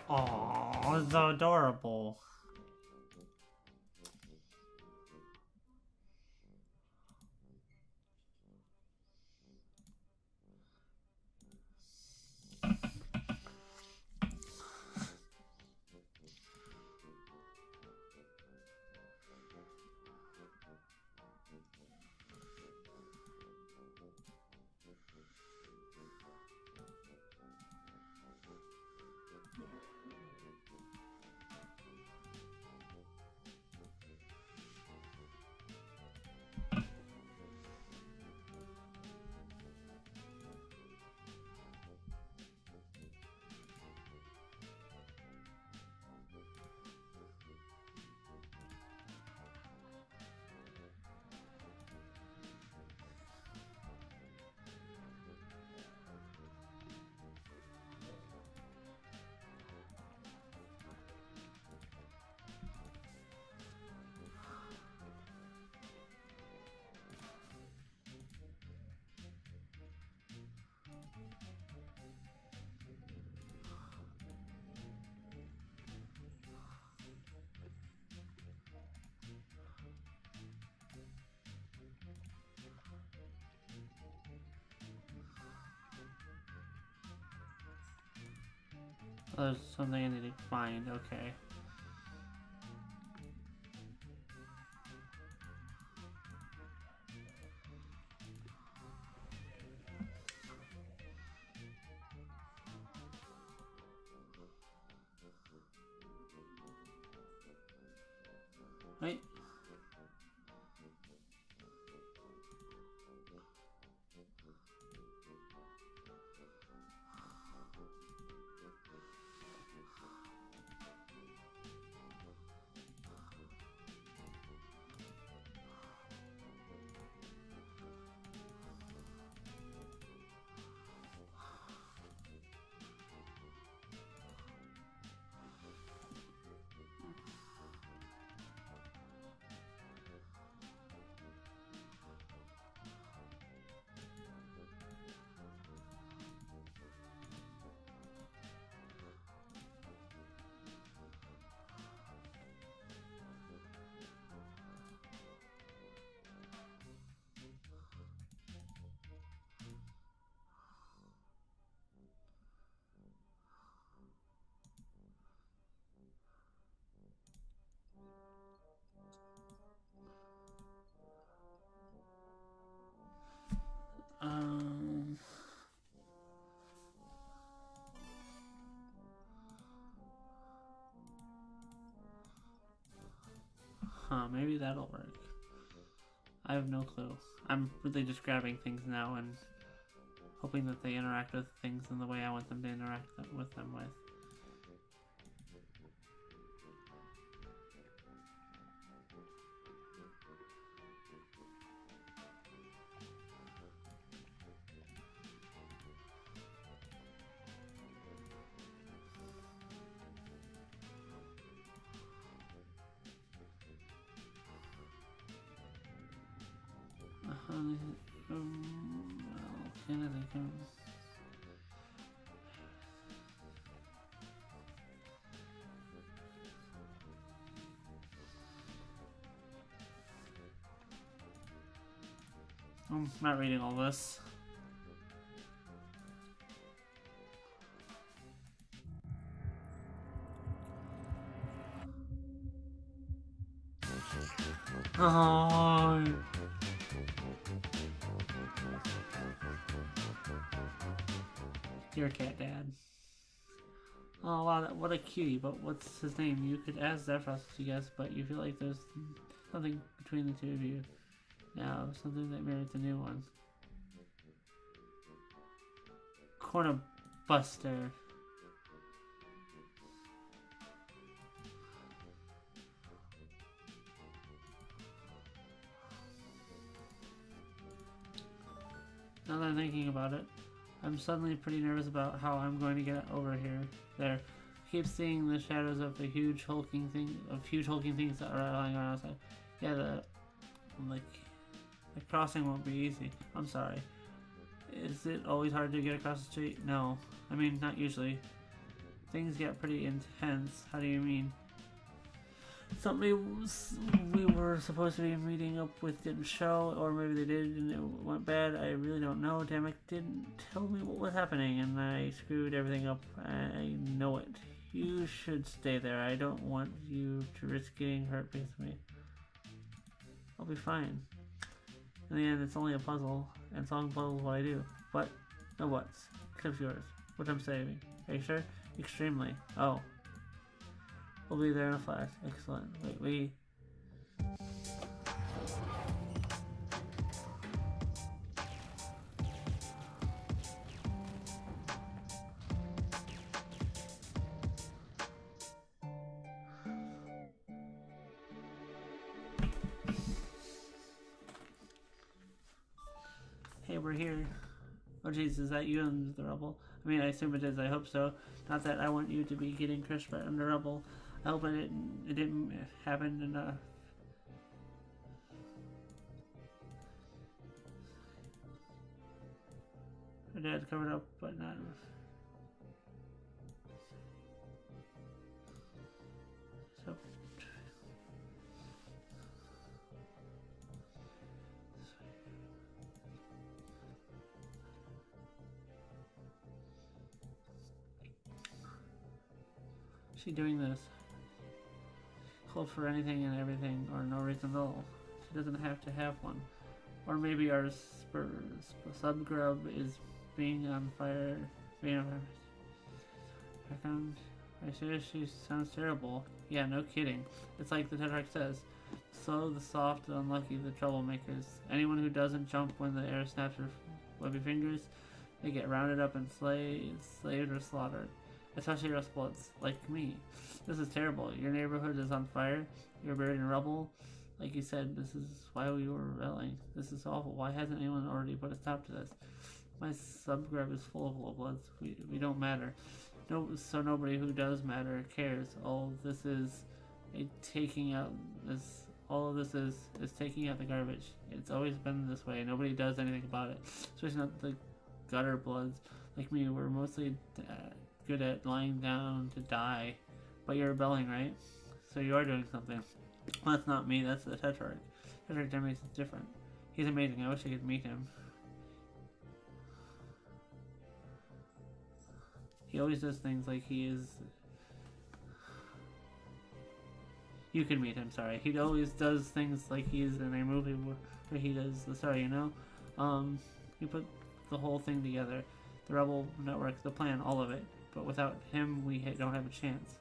Oh, it's so adorable. Oh, there's something I need to find, okay. Wait. Huh, maybe that'll work. I have no clue. I'm really just grabbing things now and hoping that they interact with things in the way I want them to interact with them with. well, can I think of? I'm not reading all this. Oh. Dear cat dad. Oh wow, what a cutie, but what's his name? You could ask Xefros to guess, but you feel like there's something between the two of you. Now, something that merits a new one. Corner Buster. Now that I'm thinking about it, I'm suddenly pretty nervous about how I'm going to get over here. There. I keep seeing the shadows of the huge hulking things that are lying around outside. Yeah, the crossing won't be easy. I'm sorry. Is it always hard to get across the street? No. I mean, not usually. Things get pretty intense. How do you mean? Somebody we were supposed to be meeting up with didn't show, or maybe they did and it went bad. I really don't know. Damek didn't tell me what was happening and I screwed everything up. I know it. You should stay there. I don't want you to risk getting hurt because of me. I'll be fine. In the end, it's only a puzzle, and solving puzzles is what I do. But, no buts. Except yours, which I'm saving. Are you sure? Extremely. Oh. We'll be there in a flash. Excellent. Wait, Hey, we're here. Oh jeez, is that you in the rubble? I mean, I assume it is. I hope so. Not that I want you to be getting crushed by under rubble. I hope it didn't happen enough. Her dad's covered up, but not. So. She doing this? Called for anything and everything, or no reason at all. She doesn't have to have one. Or maybe our sub-grub is being on fire. I found. I swear she sounds terrible. Yeah, no kidding. It's like the Tetrarch says. Slow, the soft, the unlucky, the troublemakers. Anyone who doesn't jump when the air snaps her webby fingers, they get rounded up and slaved or slaughtered. Especially Rust Bloods, like me. This is terrible. Your neighborhood is on fire. You're buried in rubble. Like you said, this is why we were rebelling. This is awful. Why hasn't anyone already put a stop to this? My sub-grub is full of low bloods. We don't matter. No, so nobody who does matter cares. All this is taking out this. All of this is taking out the garbage. It's always been this way. Nobody does anything about it. Especially not the gutter bloods like me. We're mostly good at lying down to die. But you're rebelling, right? So you are doing something. Well, that's not me. That's the Tetrarch. Tetrarch Demis is different. He's amazing. I wish I could meet him. He always does things like he is. You can meet him. Sorry. He always does things like he is in a movie where he does the story. You know, he put the whole thing together, the Rebel Network, the plan, all of it. But without him, we don't have a chance.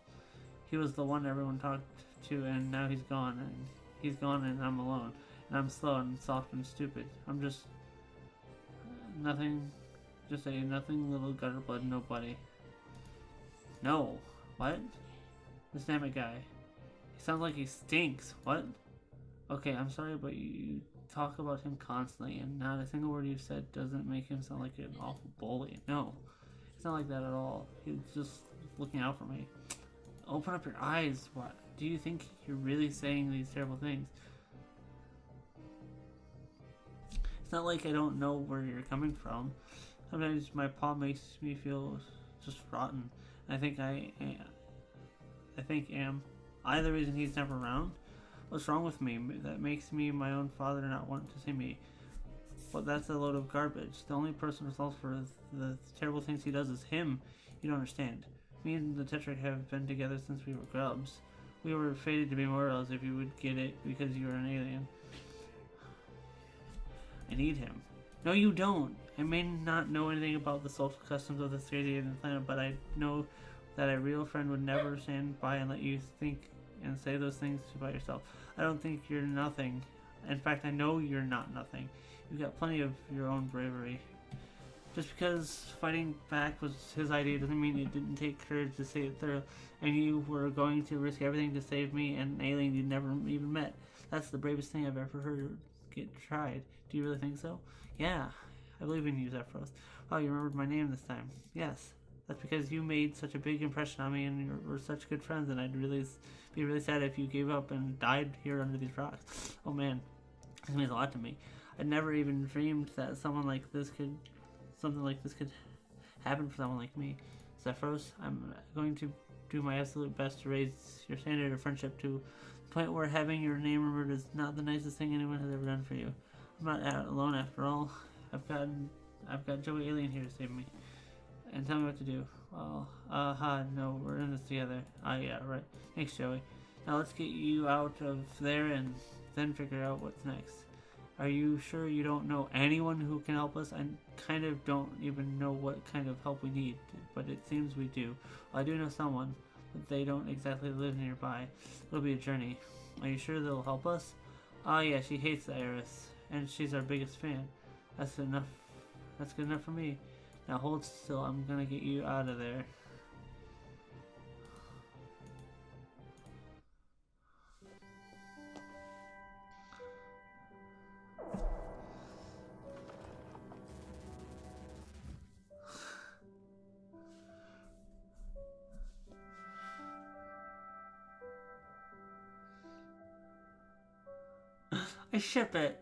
He was the one everyone talked to, and now he's gone. And he's gone, and I'm alone. And I'm slow and soft and stupid. I'm just nothing. Just a nothing little gutter blood nobody. No. What? This damn it guy. He sounds like he stinks. What? Okay, I'm sorry, but you talk about him constantly, and not a single word you've said doesn't make him sound like an awful bully. No. It's not like that at all. He's just looking out for me. Open up your eyes. What? Do you think you're really saying these terrible things? It's not like I don't know where you're coming from. Sometimes my paw makes me feel just rotten. I think am I the reason he's never around? What's wrong with me that makes me my own father not want to see me? Well, that's a load of garbage. The only person responsible for the terrible things he does is him. You don't understand. Me and the Tetrarch have been together since we were grubs. We were fated to be mortals if you would get it because you are an alien. I need him. No, you don't. I may not know anything about the social customs of this crazy alien planet, but I know that a real friend would never stand by and let you think and say those things about yourself. I don't think you're nothing. In fact, I know you're not nothing. You've got plenty of your own bravery. Just because fighting back was his idea doesn't mean it didn't take courage to see it through, and you were going to risk everything to save me and an alien you'd never even met. That's the bravest thing I've ever heard get tried. Do you really think so? Yeah, I believe in you, Xefros. Wow, you remembered my name this time. Yes, that's because you made such a big impression on me and we're such good friends, and I'd be really sad if you gave up and died here under these rocks. Oh man, this means a lot to me. I'd never even dreamed that something like this could happen for someone like me. Xefros, I'm going to do my absolute best to raise your standard of friendship to the point where having your name remembered is not the nicest thing anyone has ever done for you. I'm not out alone after all. I've got Joey Alien here to save me. And tell me what to do. Well, no, we're in this together. Yeah, right. Thanks, Joey. Now let's get you out of there and then figure out what's next. Are you sure you don't know anyone who can help us? I kind of don't even know what kind of help we need, but it seems we do. Well, I do know someone, but they don't exactly live nearby. It'll be a journey. Are you sure they'll help us? Oh yeah, she hates the Iris, and she's our biggest fan. That's enough. That's good enough for me. Now hold still, I'm gonna get you out of there. I ship it.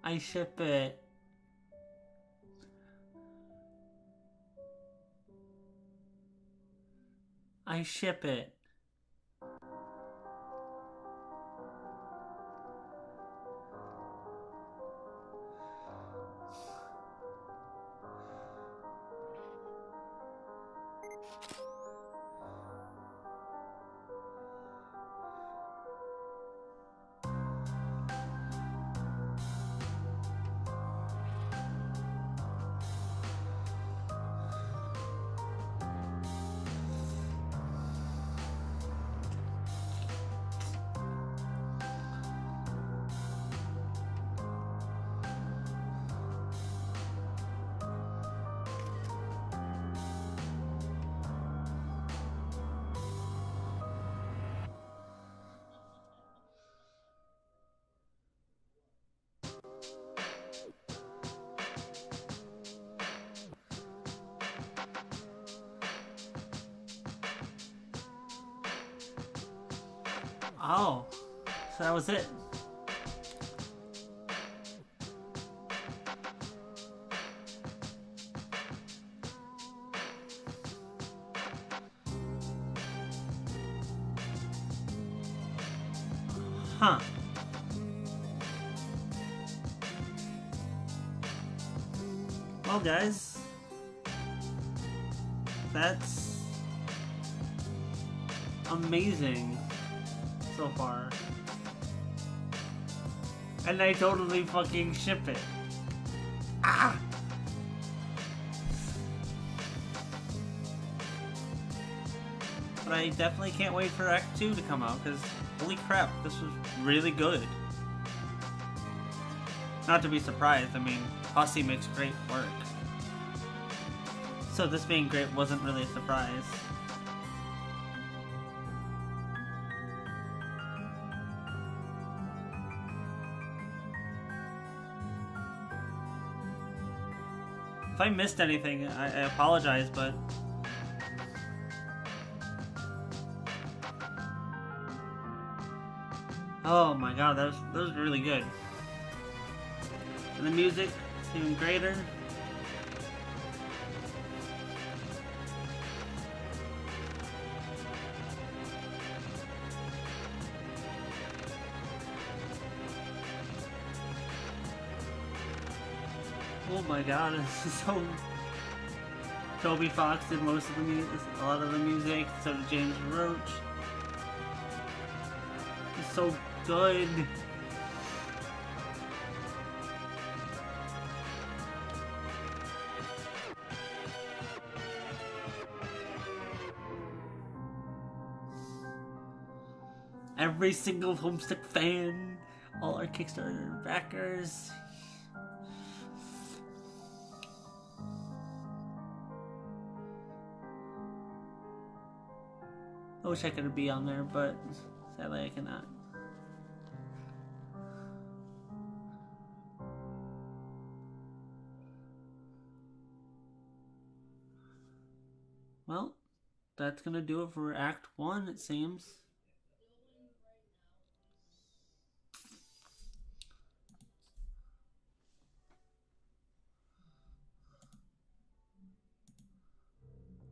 I ship it. I ship it. Oh, so that was it. Huh. Well, guys, that's amazing so far. And I totally fucking ship it. Ah! But I definitely can't wait for Act 2 to come out, because holy crap, this was really good. Not to be surprised, I mean, Posse makes great work. So this being great wasn't really a surprise. If I missed anything, I apologize, but Oh my god, that was really good. And the music is even greater. Oh my god, this is so... Toby Fox did most of the music, a lot of the music, so did James Roach. It's so good. Every single Homestick fan, all our Kickstarter backers. I wish I could be on there, but sadly I cannot. Well, that's gonna do it for Act 1, it seems.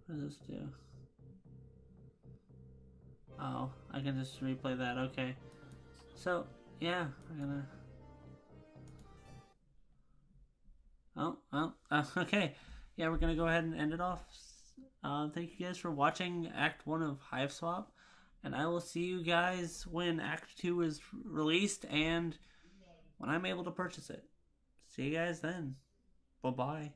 What does this do? Oh, I can just replay that, okay. So, yeah, I'm gonna... Okay. Yeah, we're gonna go ahead and end it off. Thank you guys for watching Act 1 of Hiveswap, and I will see you guys when Act 2 is released and when I'm able to purchase it. See you guys then. Bye-bye.